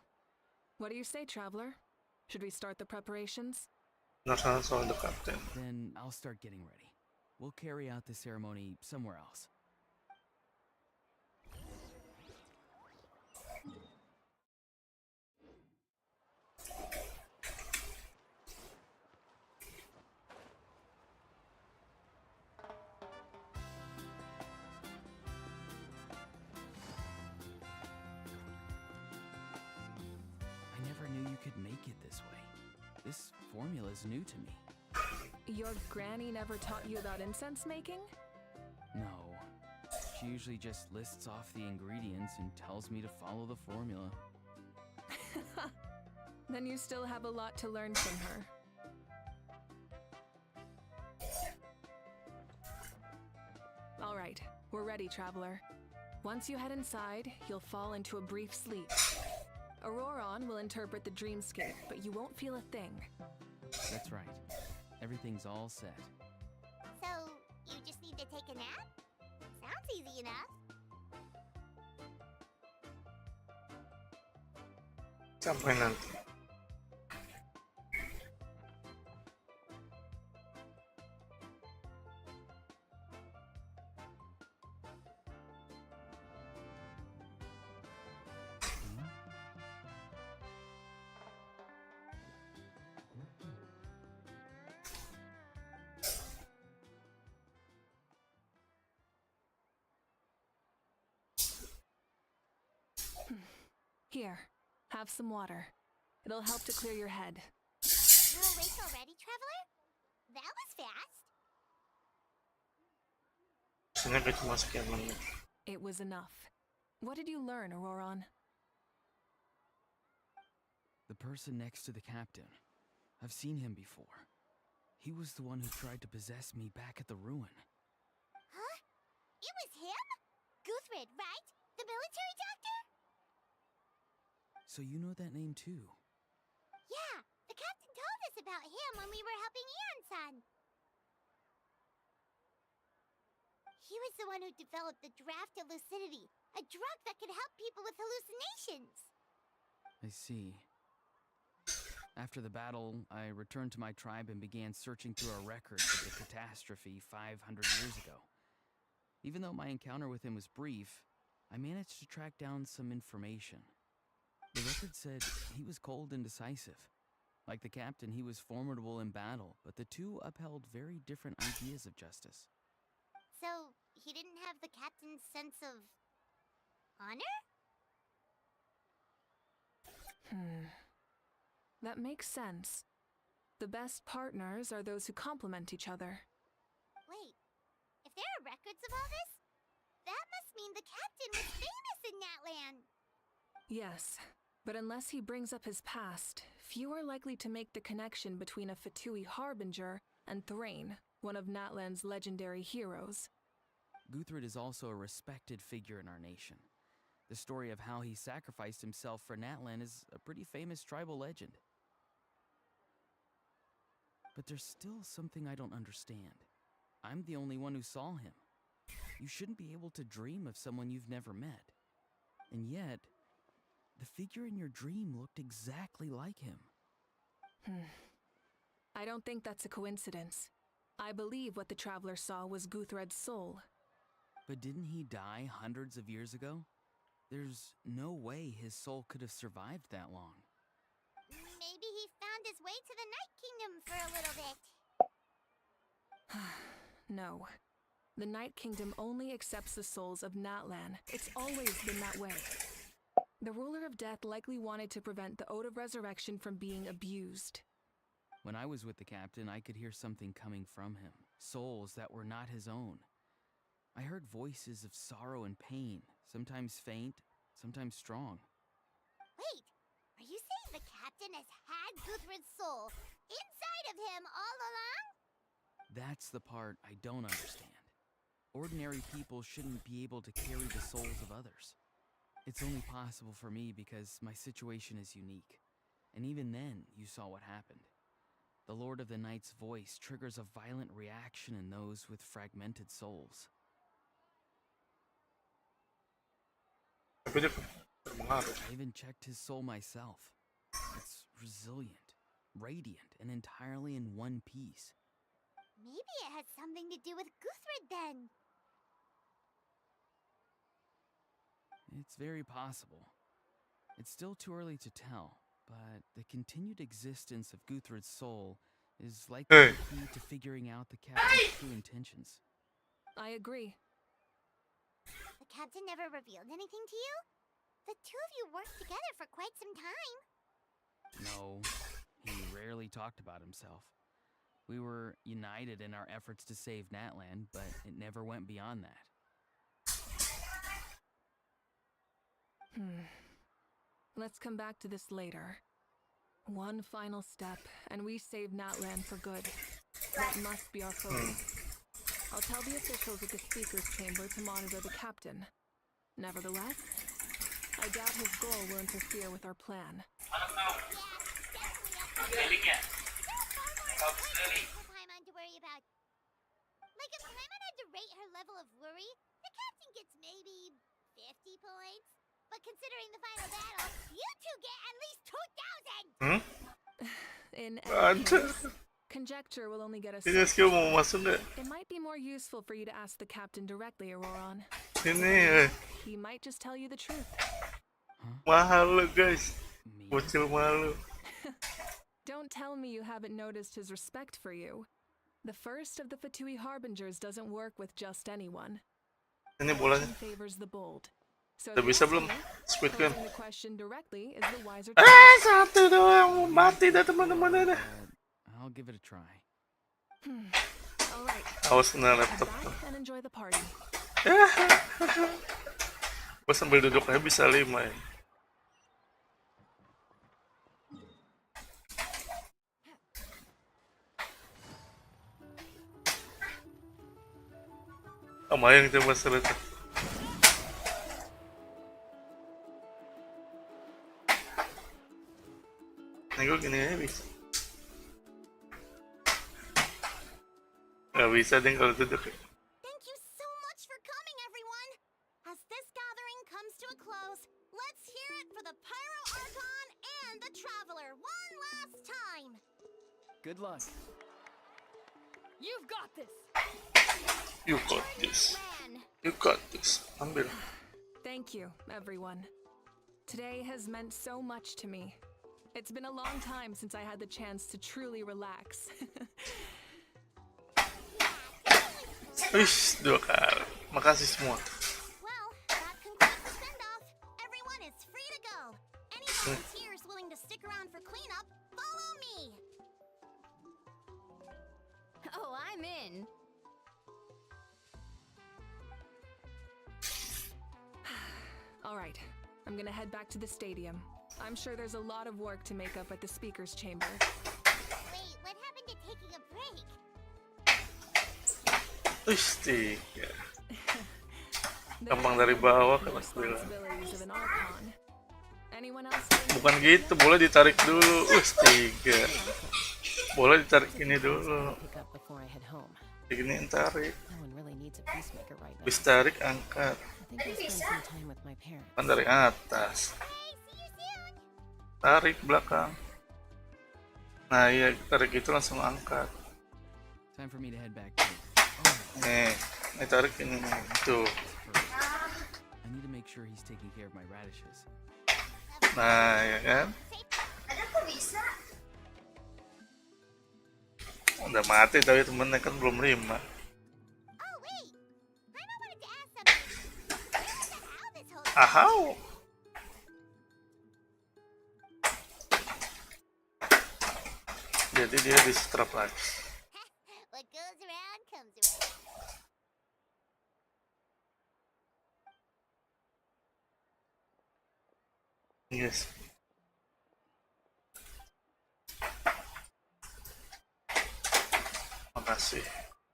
What do you say, Traveler? Should we start the preparations? Penasaran soal the captain. Then I'll start getting ready. We'll carry out the ceremony somewhere else. I never knew you could make it this way. This formula is new to me. Your granny never taught you about incense making? No. She usually just lists off the ingredients and tells me to follow the formula. Then you still have a lot to learn from her. All right, we're ready, Traveler. Once you head inside, you'll fall into a brief sleep. Auroron will interpret the dreamscape, but you won't feel a thing. That's right. Everything's all set. So, you just need to take a nap? Sounds easy enough. Sampai nanti. Here, have some water. It'll help to clear your head. You're awake already, Traveler? That was fast. Sebenarnya cuma sekian menit. It was enough. What did you learn, Auroron? The person next to the captain. I've seen him before. He was the one who tried to possess me back at the ruin. Huh? It was him? Guthrid, right? The military doctor? So you know that name too? Yeah, the captain told us about him when we were helping Ian-san. He was the one who developed the draft of lucidity, a drug that could help people with hallucinations. I see. After the battle, I returned to my tribe and began searching through our records of the catastrophe 500 years ago. Even though my encounter with him was brief, I managed to track down some information. The record said he was cold and decisive. Like the captain, he was formidable in battle, but the two upheld very different ideas of justice. So, he didn't have the captain's sense of honor? That makes sense. The best partners are those who complement each other. Wait, if there are records of all this, that must mean the captain was famous in that land. Yes, but unless he brings up his past, few are likely to make the connection between a Fatui harbinger and Thrain, one of Natlan's legendary heroes. Guthred is also a respected figure in our nation. The story of how he sacrificed himself for Natlan is a pretty famous tribal legend. But there's still something I don't understand. I'm the only one who saw him. You shouldn't be able to dream of someone you've never met. And yet, the figure in your dream looked exactly like him. I don't think that's a coincidence. I believe what the traveler saw was Guthred's soul. But didn't he die hundreds of years ago? There's no way his soul could have survived that long. Maybe he found his way to the Night Kingdom for a little bit. No. The Night Kingdom only accepts the souls of Natlan. It's always been that way. The ruler of death likely wanted to prevent the Ode of Resurrection from being abused. When I was with the captain, I could hear something coming from him. Souls that were not his own. I heard voices of sorrow and pain, sometimes faint, sometimes strong. Wait, are you saying the captain has had Guthred's soul inside of him all along? That's the part I don't understand. Ordinary people shouldn't be able to carry the souls of others. It's only possible for me because my situation is unique. And even then, you saw what happened. The Lord of the Night's voice triggers a violent reaction in those with fragmented souls. Tapi dia terpengaruh. I even checked his soul myself. It's resilient, radiant, and entirely in one piece. Maybe it has something to do with Guthred then. It's very possible. It's still too early to tell, but the continued existence of Guthred's soul is likely the key to figuring out the captain's true intentions. I agree. The captain never revealed anything to you? The two of you worked together for quite some time. No, he rarely talked about himself. We were united in our efforts to save Natlan, but it never went beyond that. Let's come back to this later. One final step, and we save Natlan for good. That must be our focus. I'll tell the officials at the speaker's chamber to monitor the captain. Nevertheless, I doubt his goal will interfere with our plan. Likenya. For Paimon to worry about. Like if Paimon had to rate her level of worry, the captain gets maybe 50 points. But considering the final battle, you two get at least 2,000! In any case, conjecture will only get us. Ini skill mau masuk nggak? It might be more useful for you to ask the captain directly, Auroron. Ini He might just tell you the truth. mahal lu guys. Me? Bocil malu. Don't tell me you haven't noticed his respect for you. The first of the Fatui Harbingers doesn't work with just anyone. Ini bolanya. Fortune favors the bold. So Udah if bisa you belum? ask me, Squid Game. posing the question directly is the wiser Satu doang mati dah teman-teman dah. I'll give it a try. All right. Awas kena Head laptop. back and enjoy the party. Gue sambil duduknya bisa 5 ya. Lumayan kita bahas ternyata. Nih gue gini aja bisa. Gak bisa deh kalau duduk ya. Thank you so much for coming, everyone! As this gathering comes to a close, let's hear it for the Pyro Archon and the Traveler one last time! Good luck. You've got this. You got this. Ran. You got this. Ambil. Thank you, everyone. Today has meant so much to me. It's been a long time since I had the chance to truly relax. Wih, 2 kali. Makasih semua. Well, that concludes the send-off. Everyone is free to go. Any volunteers willing to stick around for cleanup, follow me! Oh, I'm in. All right, I'm gonna head back to the stadium. I'm sure there's a lot of work to make up at the speaker's chamber. Wait, what happened to taking a break? Tiga. There Gampang is dari the bawah important kan bilang. responsibilities of an Archon. Anyone else getting Bukan gitu, boleh ditarik dulu. Tiga. Boleh ditarik ini Something else I dulu. could pick up before I head home. Begini tarik. No one really needs a peacemaker right now. Habis tarik angkat. I think I'll spend some time with my parents. Kan dari atas. Hey, see you soon! Tarik belakang. Nah iya, tarik itu langsung angkat. Time for me to head back too. Nih tarik ini nih. Tuh. I need to make sure he's taking care of my radishes. Nah ya kan. Udah mati tapi temennya kan belum 5. Oh, wait! Paimon wanted to ask something. Where's the how this whole thing? Ahau. Jadi dia di strap lagi. What goes around comes around. Yes. Makasih.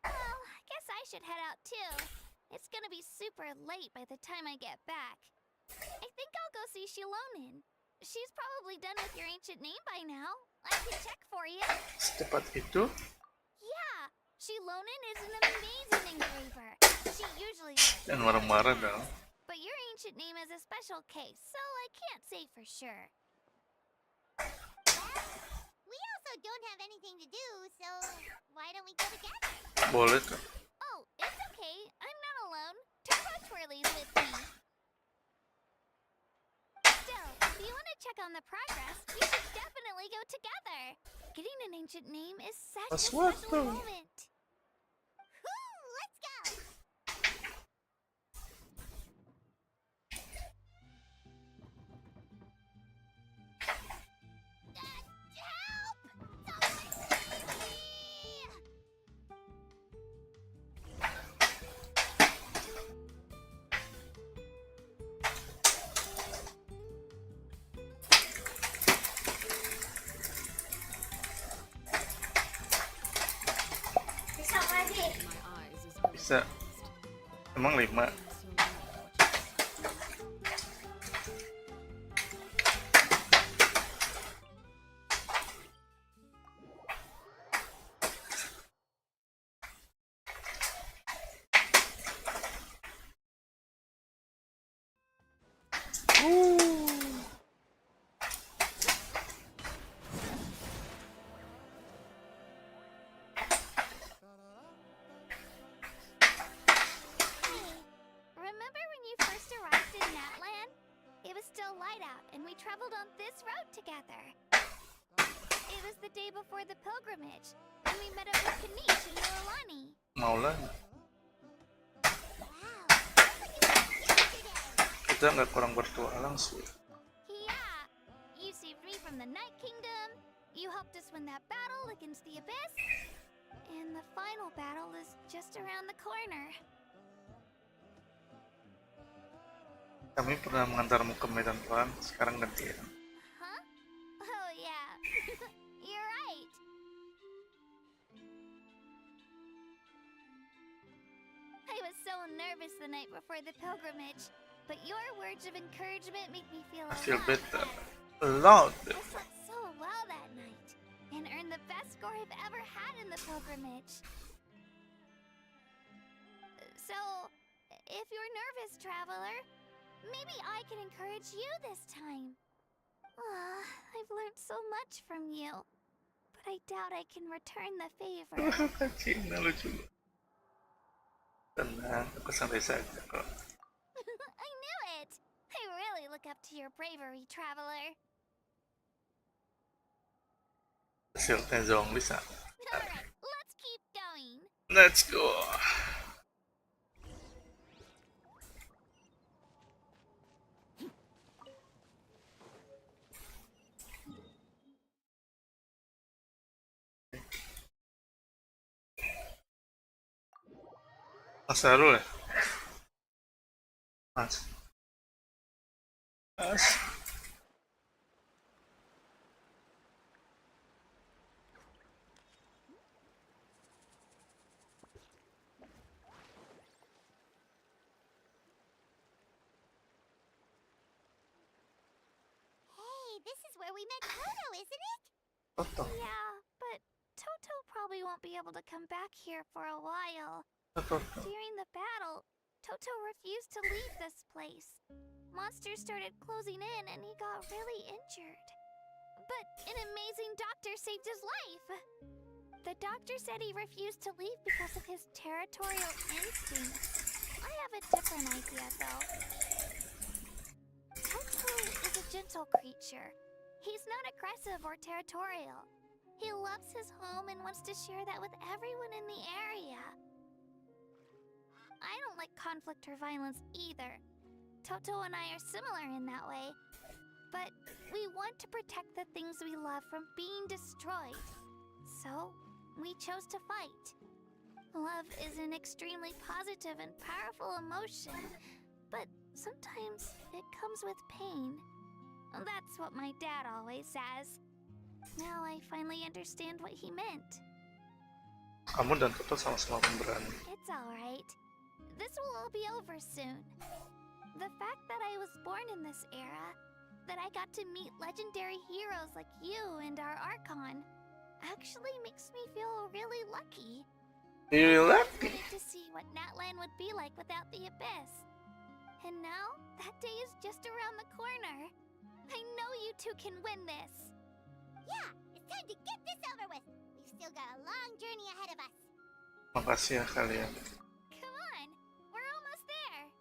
Well, I guess I should head out too. It's gonna be super late by the time I get back. I think I'll go see Shilonin. She's probably done with your ancient name by now. I can check for you. Secepat itu? Yeah, Shilonin is an amazing engraver. She usually Jangan marah-marah dong. but your ancient name is a special case, so I can't say for sure. We also don't have anything to do, so why don't we go together? Boleh tuh. Oh, it's okay. I'm not alone. Turbo Twirly's with me. Still, if you want to check on the progress, we should definitely go together. Getting an ancient name is such a Password special tuh. moment. Woo! Let's go! Help! Someone save me! My eyes is always Bisa. Emang 5? so mad watching. Hey, remember when you first arrived in Natland? It was still light out, and we traveled on this road together. It was the day before the pilgrimage, and we met up with Kanish and Mililani. Maulan. Wow, that's what you did yesterday! Kita nggak kurang bertualang sih. Yeah, you saved me from the Night Kingdom. You helped us win that battle against the Abyss. And the final battle is just around the corner. Kami pernah mengantarmu ke medan perang, sekarang gantian. Huh? Oh, yeah. You're right. I was so nervous the night before the pilgrimage, but your words of encouragement make me feel I feel lot better. better. A lot. I slept so well that night and earned the best score I've ever had in the pilgrimage. So, if you're nervous, traveler, maybe I can encourage you this time. I've learned so much from you, but I doubt I can return the favor. Cina lucu. Tenang, aku santai saja kok. I knew it! I really look up to your bravery, traveler. Hasilnya Zhongli sana. Alright, let's keep going. Let's go. Mas Sarul ya? Mas. Mas. we met Toto, isn't it? Toto. Yeah, but Toto probably won't be able to come back here for a while. Toto. During the battle, Toto refused to leave this place. Monsters started closing in and he got really injured. But an amazing doctor saved his life. The doctor said he refused to leave because of his territorial instincts. I have a different idea, though. Toto is a gentle creature. He's not aggressive or territorial. He loves his home and wants to share that with everyone in the area. I don't like conflict or violence either. Toto and I are similar in that way. But we want to protect the things we love from being destroyed. So, we chose to fight. Love is an extremely positive and powerful emotion, but sometimes it comes with pain. That's what my dad always says. Now I finally understand what he meant. Kamu dan Toto sama-sama pemberani. It's alright. This will all be over soon. The fact that I was born in this era, that I got to meet legendary heroes like you and our Archon, actually makes me feel really lucky. You I lucky. wanted to see what Natlan would be like without the Abyss. And now, that day is just around the corner. I know you two can win this. Yeah, it's time to get this over with. We've still got a long journey ahead of us. Makasih ya kalian. Come on, we're almost there.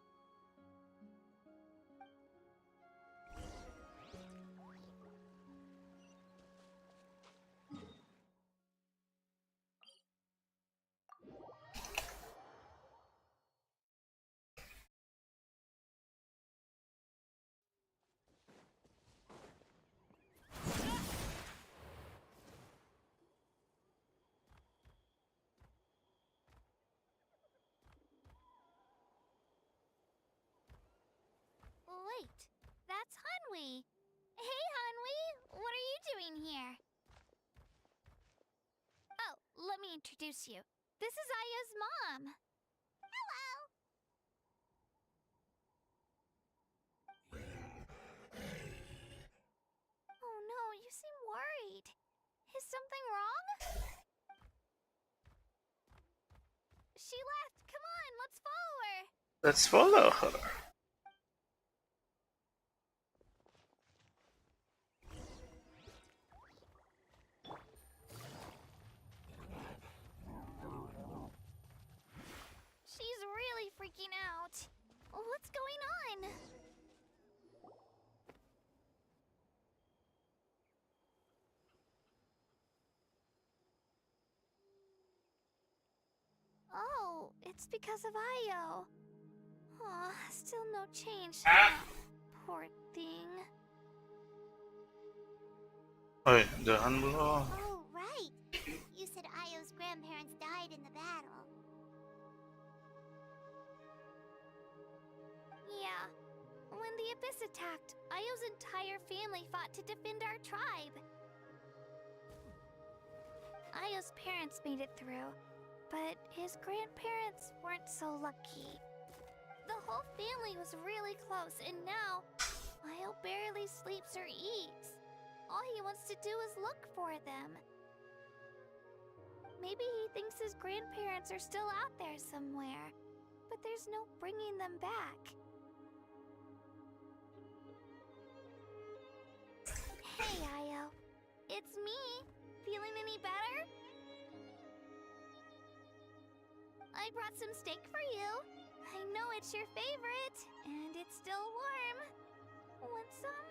Wait, that's Hanwi. Hey, Hanwi, what are you doing here? Oh, let me introduce you. This is Aya's mom. Hello! Oh no, you seem worried. Is something wrong? She left. Come on, let's follow her. Let's follow her. She's really freaking out. What's going on? Oh, it's because of Ayo. Aw, still no change. Poor thing. Oi, jangan belum. Oh, right. You said Ayo's grandparents died in the battle. Yeah. When the Abyss attacked, Ayo's entire family fought to defend our tribe. Ayo's parents made it through, but his grandparents weren't so lucky. The whole family was really close, and now Ayo barely sleeps or eats. All he wants to do is look for them. Maybe he thinks his grandparents are still out there somewhere, but there's no bringing them back. Hey, Ayo. It's me. Feeling any better? I brought some steak for you. I know it's your favorite, and it's still warm. Want some?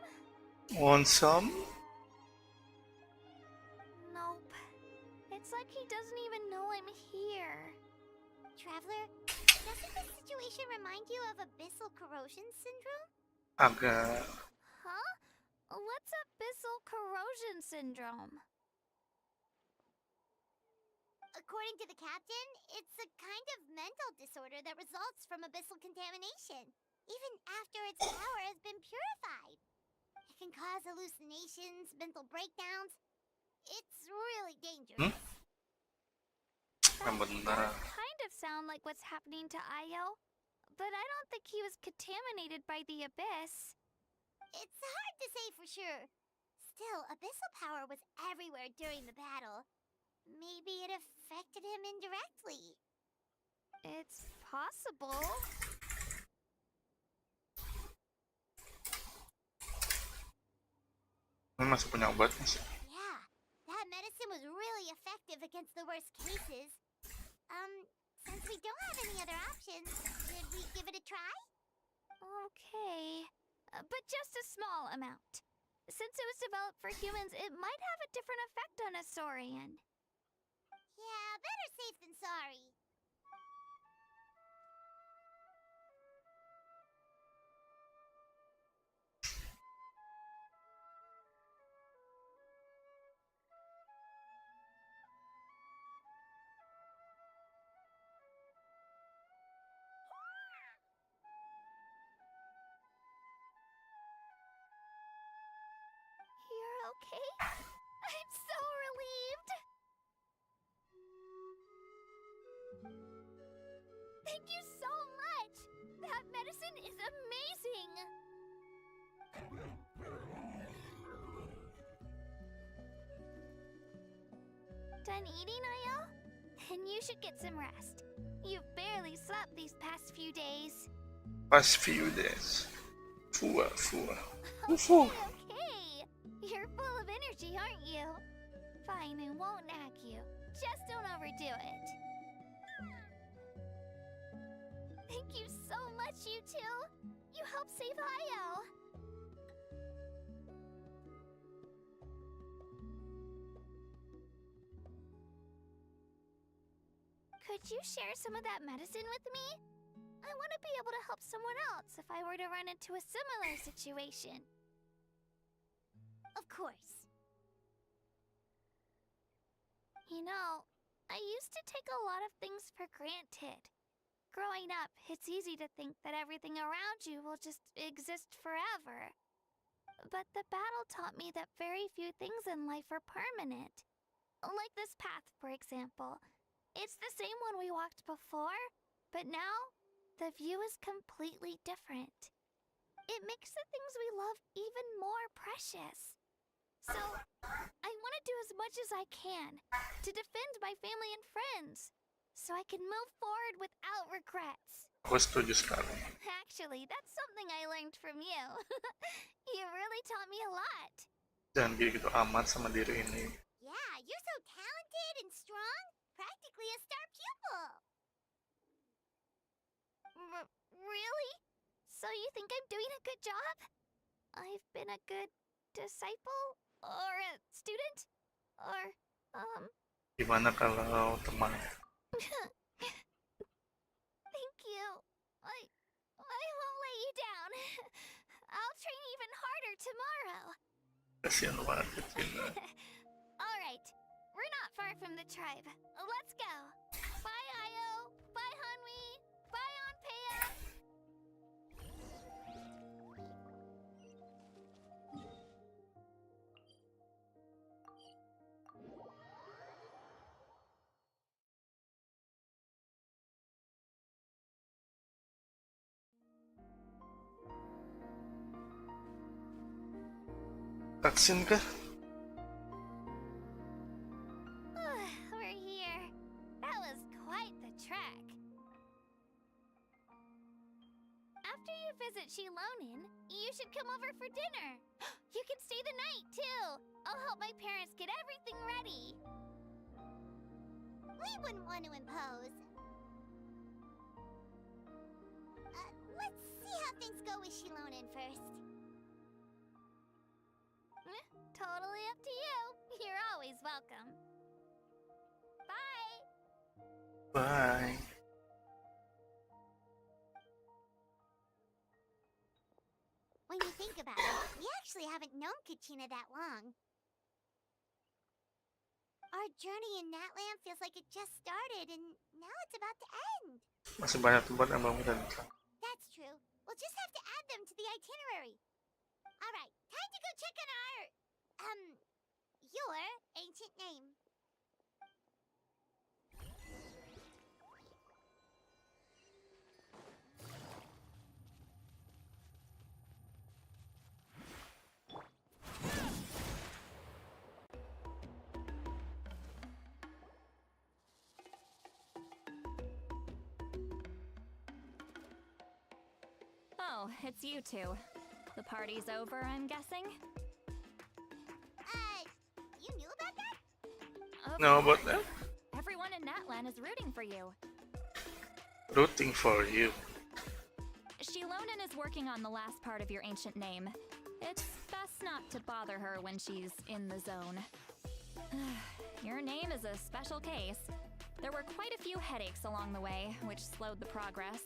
Want some? Nope. It's like he doesn't even know I'm here. Traveler, doesn't this situation remind you of abyssal corrosion syndrome? Agak. Huh? What's abyssal corrosion syndrome? According to the captain, it's a kind of mental disorder that results from abyssal contamination, even after its power has been purified. It can cause hallucinations, mental breakdowns. It's really dangerous. Yang benar. Kind of sound like what's happening to Ayo, but I don't think he was contaminated by the Abyss. It's hard to say for sure. Still, abyssal power was everywhere during the battle. Maybe it affected him indirectly. It's possible. Ini masih punya obatnya sih. Yeah, that medicine was really effective against the worst cases. Since we don't have any other options, should we give it a try? Okay. But just a small amount. Since it was developed for humans, it might have a different effect on a saurian. Yeah, better safe than sorry. You're okay? I'm so relieved! Thank you so much! That medicine is amazing! Done eating, Ayo? Then you should get some rest. You've barely slept these past few days. Past few days. Fua. Okay. You're full of energy, aren't you? Fine, I won't nag you. Just don't overdo it. Thank you so much, you two. You helped save Ayo. Could you share some of that medicine with me? I want to be able to help someone else if I were to run into a similar situation. Of course. You know, I used to take a lot of things for granted. Growing up, it's easy to think that everything around you will just exist forever. But the battle taught me that very few things in life are permanent. Like this path, for example. It's the same one we walked before, but now the view is completely different. It makes the things we love even more precious. So, I want to do as much as I can to defend my family and friends, so I can move forward without regrets. Aku setuju sekali. Actually, that's something I learned from you. You really taught me a lot. Jangan gitu amat sama diri ini. Yeah, you're so talented and strong. Practically a star pupil. Really? So you think I'm doing a good job? I've been a good disciple? Or a student? Or, Gimana kalau teman? Thank you. I won't let you down. I'll train even harder tomorrow. Kasian banget Cina. Alright, we're not far from the tribe. Let's go. Bye, Ayo. Bye, Hanwi. Bye, Anpeya. Vaksin kah? We're here. That was quite the trek. After you visit Shilonin, you should come over for dinner. You can stay the night, too. I'll help my parents get everything ready. We wouldn't want to impose. Let's see how things go with Shilonin first. Totally up to you. You're always welcome. Bye. Bye. When you think about it, we actually haven't known Kachina that long. Our journey in Natland feels like it just started and now it's about to end. Masih banyak tempat yang belum kita datang. That's true. We'll just have to add them to the itinerary. Alright, time to go check on our, your ancient name. it's you two. The party's over, I'm guessing? You knew about that? Of Know about course. that? Everyone in Natlan is rooting for you. Rooting for you. Shilonen is working on the last part of your ancient name. It's best not to bother her when she's in the zone. Your name is a special case. There were quite a few headaches along the way, which slowed the progress.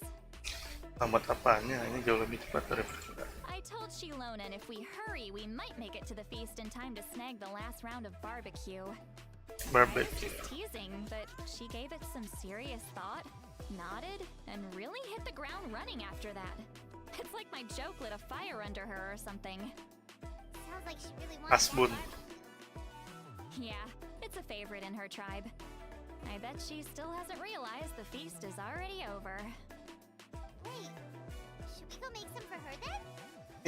Tamat apanya? Ini jauh lebih cepat daripada kita. I told Shilonen if we hurry, we might make it to the feast in time to snag the last round of barbecue. I was Barbecue. just teasing, but she gave it some serious thought, nodded, and really hit the ground running after that. It's like my joke lit a fire under her or something. Sounds like she really wants Asbun. Yeah, it's a favorite in her tribe. I bet she still hasn't realized the feast is already over. Wait, should we go make some for her then?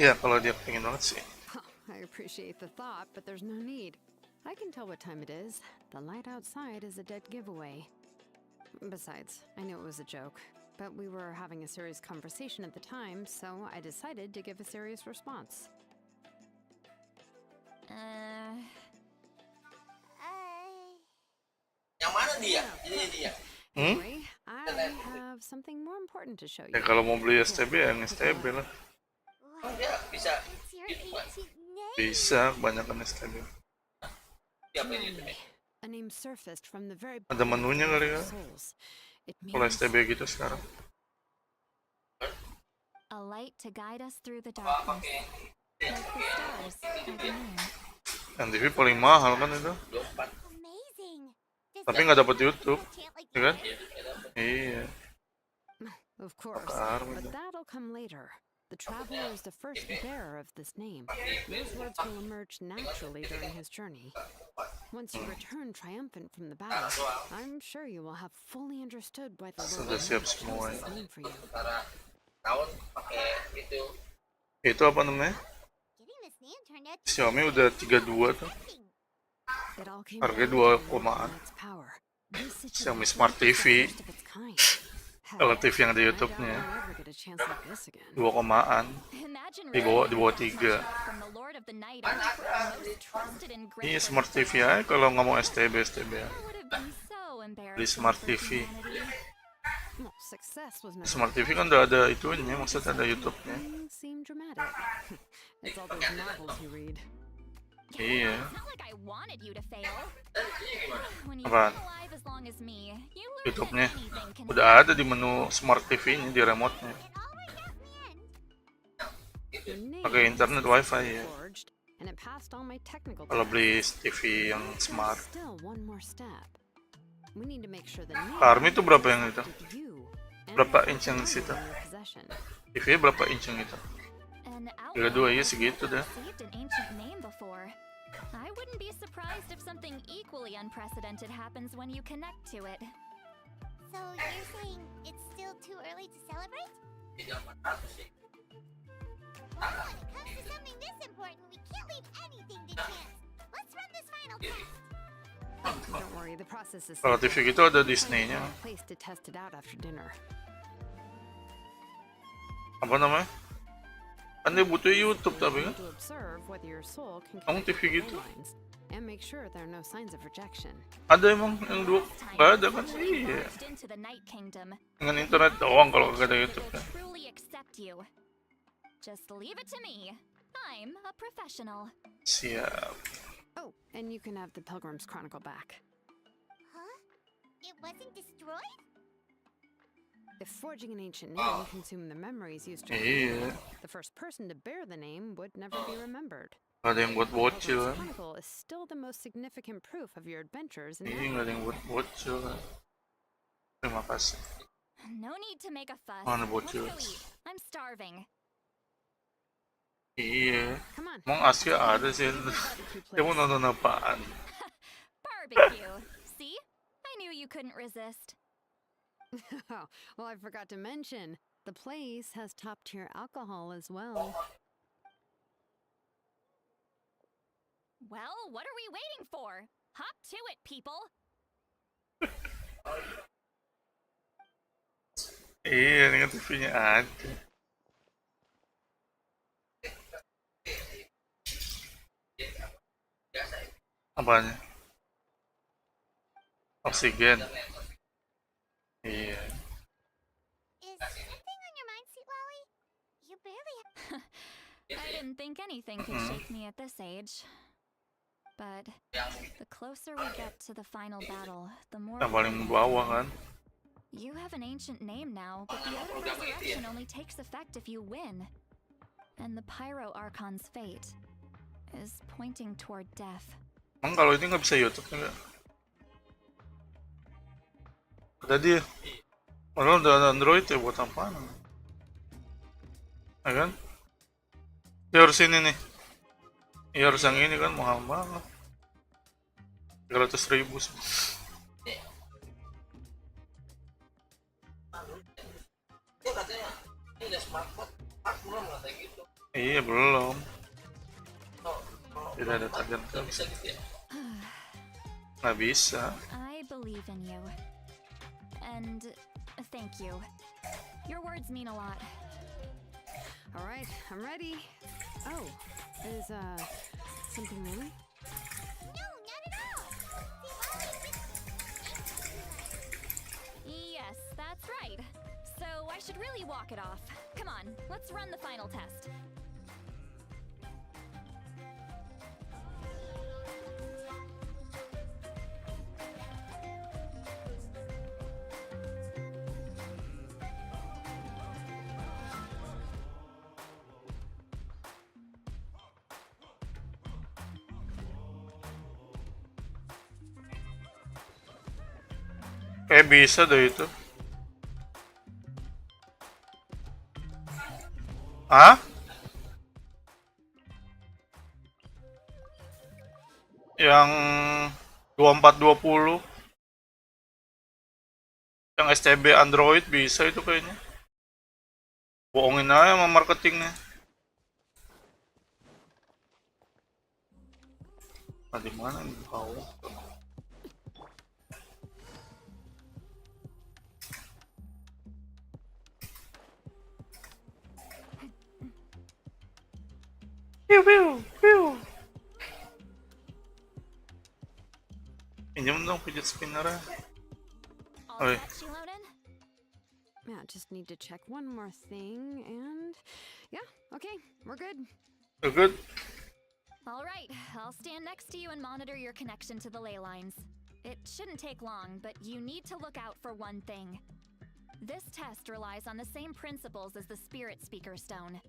Ya kalau dia pengen banget sih. I appreciate the thought, but there's no need. I can tell what time it is. The light outside is a dead giveaway. Besides, I knew it was a joke, but we were having a serious conversation at the time, so I decided to give a serious response. Yang mana dia? Ini dia. Anyway, I have something more important to show you. Ya kalau mau beli STB ya yang STB lah. Wow, Dia bisa. it's your ancient name. Bisa, kebanyakan STB. Siapa ini? A name surfaced from the very Ada menunya kali ya. souls. It Kalau means STB gitu sekarang. A light to guide us through the darkness. Like the stars, like the moon. Yang TV paling mahal kan itu. Amazing. Does Tapi that nggak dapat YouTube, chant like ya kan? this? Iya. Of course, Bakar but gitu. that'll come later. The traveler is the first bearer of this name. Those words will emerge naturally during his journey. Once you return triumphant from the battle, I'm sure you will have fully understood why the Lord Sudah siap chose semua this ya. name for you. Tahun pakai itu. Itu apa namanya? Getting this name turned out to Xiaomi udah 32 tuh. be It all came Harganya down to 2 the komaan. Lord's power. This Xiaomi situation Smart is the TV. first of its kind. Hell, Kalau TV yang ada I doubt YouTube-nya I'll ever get a chance like this again. 2 komaan. Imagine Di bawah receiving 3. from the Lord of the Night only for our most trusted and Iya grateful Smart TV aja kalau nggak mau STB STB ya. That would have been so embarrassing Beli Smart for TV. humanity. Well, success was never Smart TV kan udah ada itunya, maksudnya ada YouTube-nya. Things seem dramatic. It's all those novels you read. Iya. It's not like I wanted you to fail. When you've Apaan? been alive as long as me, you learn that YouTube-nya anything can udah ada di menu Smart TV-nya di remote-nya. it all worked out in the end. The name Pakai internet was wifi ya. forged, and it passed all my technical Kalau tests. beli TV yang There's smart. still one more step. We need to make sure the name Army itu berapa yang itu? protected you and Berapa the inch yang di situ? in your possession. TV-nya berapa inch yang itu? An 32 ya segitu dah. received an ancient name before. I wouldn't be surprised if something equally unprecedented happens when you connect to it. So you're saying it's still too early to celebrate? Tidak mana sih? Well, when it comes to something this important, we can't leave anything to chance. Let's run this final test. Don't worry, the process is Kalau simple. TV gitu ada Find Disney-nya. a place to test it out after dinner. Apa namanya? Kan dia butuh YouTube tapi kan. To observe whether your soul can Kamu connect TV to the gitu? lines and make sure there are no signs of rejection. Ada emang yang 2 nggak ada kan? Fully Iya. merged into the Night Kingdom. Dengan internet doang kalau nggak ada It YouTube will kan. truly accept you. Just leave it to me. I'm a professional. Siap. Oh, and you can have the Pilgrim's Chronicle back. Huh? It wasn't destroyed? If forging an ancient name consumed the memories used to Iya. the first person to bear the name would never be remembered. Ada yang buat bocil Pilgrim's kan. Chronicle is still the most significant proof of your adventures in Iya Natlan. nggak ada yang buat bocil kan. Terima kasih. No need to make a fuss. Mana Let's bocil? go eat. I'm starving. Iya. Come on. Emang Asia ada sih. Barbecue Dia mau place. nonton apaan? Barbecue. See? I knew you couldn't resist. Oh, well, I forgot to mention, the place has top-tier alcohol as well. Well, what are we waiting for? Hop to it, people. Iya, dengan TV-nya ada. Apanya? Oksigen. Iya. Is anything on your mind, Sweet Lolly? You barely have... I didn't think anything could shake me at this age. But the closer we get to the final battle, the more... Yang paling bawah kan? You have an ancient name now, but the Ode of Resurrection only takes effect if you win. And the Pyro Archon's fate is pointing toward death. Emang kalau ini nggak bisa YouTube enggak? Ada dia. Padahal udah Android ya, buat apaan? Ya kan? Dia harus ini nih. Ya harus yang ini kan, mahal banget. 300.000 sih. Dia katanya ini udah smartphone, belum katanya gitu. Iya belum. Oh, Tidak ada tagar nggak bisa gitu ya. Nggak bisa. I believe in you. And thank you. Your words mean a lot. All right, I'm ready. Oh, is something wrong? No, not at all! Sweet Lolly Yes, that's right. So I should really walk it off. Come on, let's run the final test. Kayak bisa deh itu. Hah? Yang 2420 yang STB Android bisa itu kayaknya. Bohongin aja sama marketingnya. Nah, di mana ini kau? Piu piu piu. Pinjam dong pijat spinner. All Oi. set, Shilonen? Yeah, just need to check one more thing, and yeah, okay, we're good. You're good. All right, I'll stand next to you and monitor your connection to the ley lines. It shouldn't take long, but you need to look out for one thing. This test relies on the same principles as the Spirit Speaker Stone.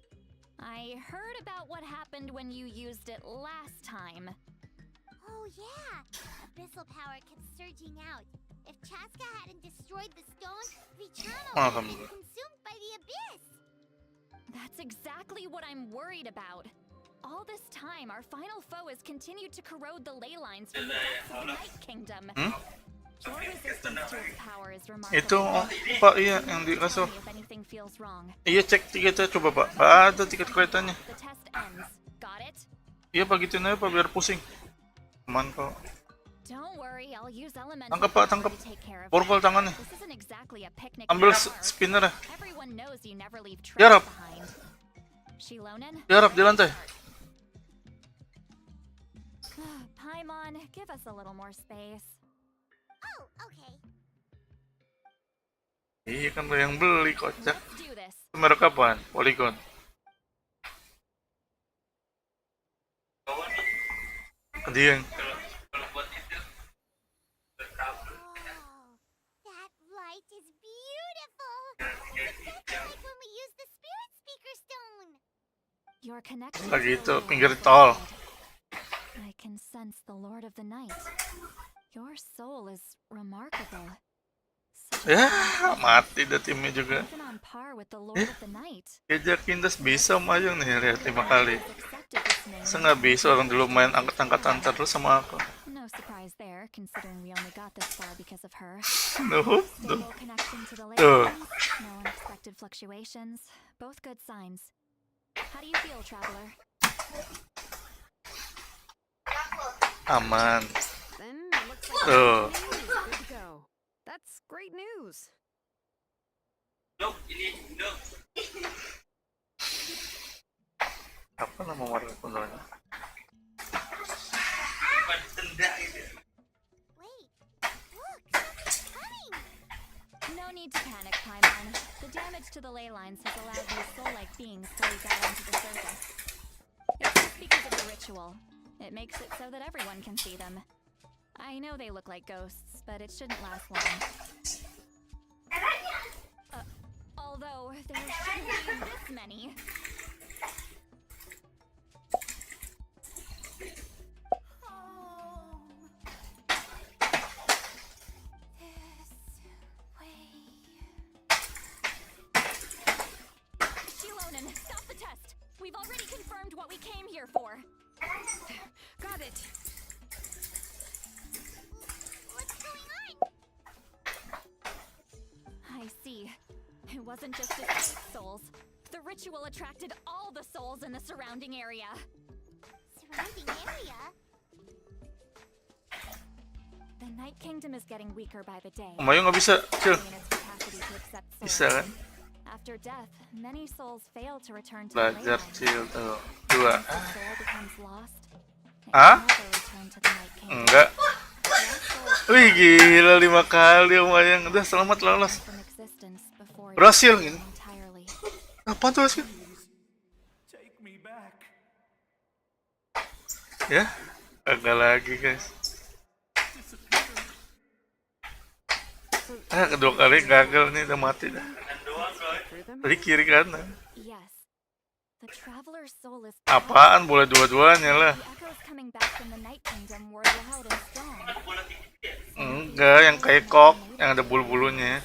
I heard about what happened when you used it last time. Oh yeah! Abyssal power kept surging out. If Chaska hadn't destroyed the stone, Vichano would have been consumed by the abyss! That's exactly what I'm worried about. All this time, our final foe has continued to corrode the ley lines from the depths of the Night Kingdom. Your resistance to its power is remarkable. Itu Pak, iya yang di kasur. If anything feels wrong. Iya cek tiketnya coba Pak. Ada tiket keretanya. The test ends. Got it? Iya Pak gituin aja Pak biar pusing. Aman kok. Don't worry, I'll use elemental Tangkap Pak, power tangkap. to take care of Porpol it. tangannya. This isn't exactly a picnic Ambil anymore. spinner ya. Everyone knows you never leave Yarap. trash behind. Shilonen? Jarap di lantai. Paimon, give us a little more space. Oh, okay. Iya kan lo yang beli kocak. Let's do this. Merek apaan? Polygon. Dia yang Oh, that light is beautiful! Exactly like when we used the Spirit Speaker Stone! Your connection lagi to itu the pinggir Lord is tol. good. I can sense the Lord of the Night. Your soul is remarkable. Ya mati dah timnya juga. Even on par with the Lord of the Night. Diajakin terus bisa aja nih lihat 5 kali. Has accepted this name. Masa nggak bisa orang dulu main angkat-angkatan terus sama aku. No surprise there, considering we only got this far because of her. Nuh, Stable connection to the ley Tuh. lines, no unexpected fluctuations, both good signs. How do you feel, traveler? Aman. Then it looks like Tuh. everything is good to go. That's great news. Apa nama warna kunonya? Wait, look, something's coming! No need to panic, Paimon. The damage to the ley lines has allowed these soul-like beings to leak out onto the surface. It's just because of the ritual. It makes it so that everyone can see them. I know they look like ghosts, but it shouldn't last long. Although there shouldn't be this many. Shilonen, stop the test! We've already confirmed what we came here for. Got it. What's going on? I see. It wasn't just escape souls. The ritual attracted all the souls in the surrounding area. Surrounding area? The Night Kingdom is getting weaker by the day. Mayo nggak bisa, Cil. In its capacity to accept souls. Bisa kan? After death, many souls fail to return to Belajar, the Cil, ley tuh. lines. Dua. Once the soul becomes lost, it Hah? can never return to the Night Kingdom. Enggak. Lost souls Wih gila 5 kali Mayang. Udah selamat lolos. from existence before Berhasil disappearing gini. entirely. Apa tuh sih? Take me back. Ya, gagal lagi guys. Kedua kali gagal nih, udah mati dah. Tadi kiri kanan. Yes. The traveler's soul is Apaan? Boleh dua-duanya lah. The echoes coming back from the Night Kingdom were loud and strong. Enggak, yang kayak kok, yang ada bulu-bulunya.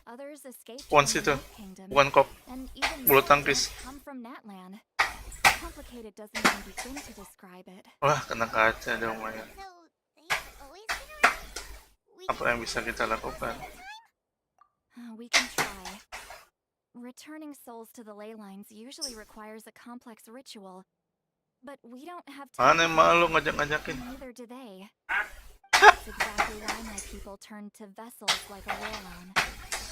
Others escaped Bukan from the situ, Night Kingdom, bukan kok. and even Bulu more tangkis. come from Natland. Complicated doesn't even begin to describe it. Wah, kena kaca dong Mayang. So, they've always been around? We Apa yang bisa kita lakukan? We can try. Returning souls to the ley lines usually requires a complex ritual, but we don't have Mana time. malu ngajak-ngajakin? Neither do they. That's exactly why my people turned to vessels like a Warlon.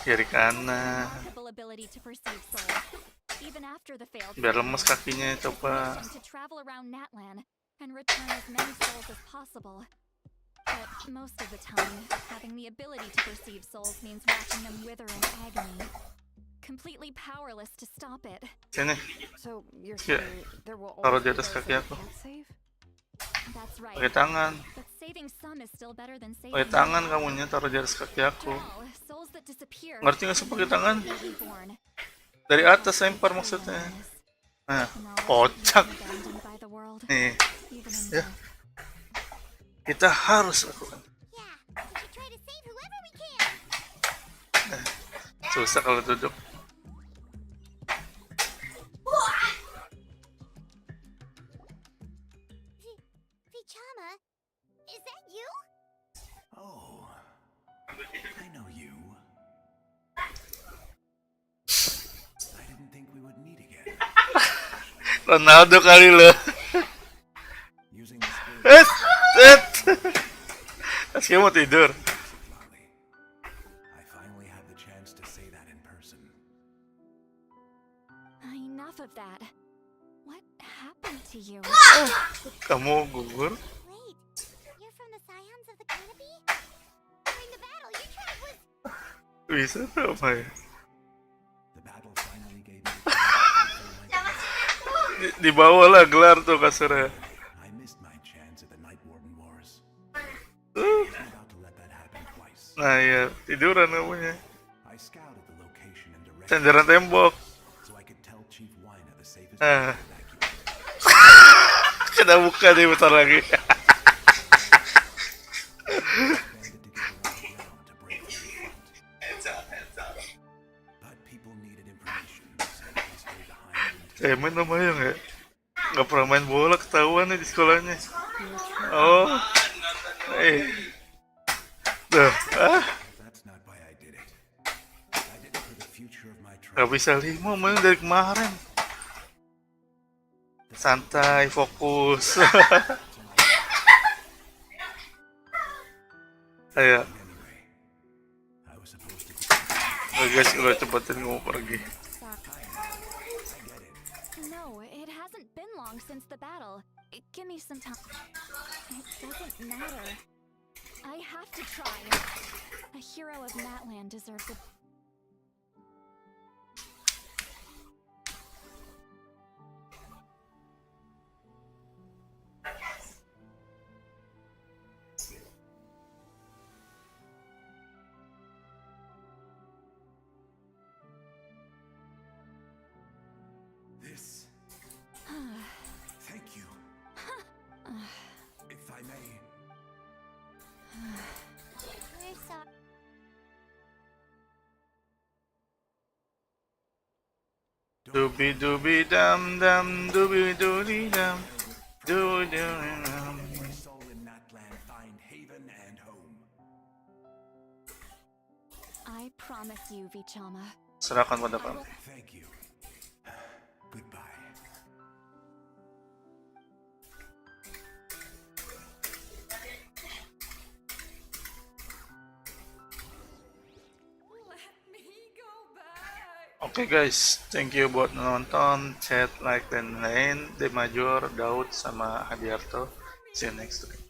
Kiri kanan. Remarkable ability to perceive souls. Even after the failed Biar lemes kakinya ritual, coba. to travel around Natlan and return as many souls as possible. But most of the time, having the ability to perceive souls means watching them wither in agony. Completely powerless to stop it. Sini, So you're Ya, saying there will taruh always di be atas those kaki that aku. can't save? That's right. Pakai tangan. But saving some is still better than saving Pakai tangan kamunya, taruh di atas kaki aku. all. Souls that disappear Ngerti nggak sih pakai tangan? will be reborn. Dari atas lempar maksudnya. Nah, kocak. Abandoned by the world, Nih, even in ya. death. Kita harus lakukan. Yeah, we should try to save whoever we can. Susah kalau duduk. Vichama, is that you? Oh, I know you. I didn't think we would meet again. Ronaldo kali loh. Using the spirit Asyik mau tidur. Lolly. I finally had the chance to say that in person. Enough of that. What happened to you? Kamu gugur? Wait, you're from the Scions of the Canopy? During the battle, your tribe was... Bisa tuh apa ya? The battle finally gave me the chance to feel like Di bawah lah gelar tuh kasurnya. I missed my chance at the Night Warden Wars. I'm about to let that happen twice. Nah ya, tiduran kamunya. I scouted the location and direction Cenderan tembok. so I could tell Chief Wina the safest Ah. way to evacuate. Kena buka nih bentar lagi. Banded together on the ground to break through the front. But people needed information, so I stayed behind Main sama yang ya? Gak pernah main bola, ketahuan nih di sekolahnya. Oh. Duh, That's not why I did it. I did it for the future of my gak tribe. bisa 5 main dari kemarin. Santai, fokus. Ayo, Anyway, I was supposed to guys, udah cepetin mau pergi. No, it hasn't been long since the battle. Give me some time. It doesn't matter. I have to try. A hero of Matland deserves a... This. Thank you. If I may. We're sorry. Dooby dooby dum dum, dooby dooby dum, doo doo dum. Every soul in Natland find haven and home. I promise you, Vichama. Serahkan pada kami. Thank you. Goodbye. Let me go back. Oke guys, thank you buat nonton, chat, like, dan lain. De Major, Daud, sama Hadiarto. See you next time.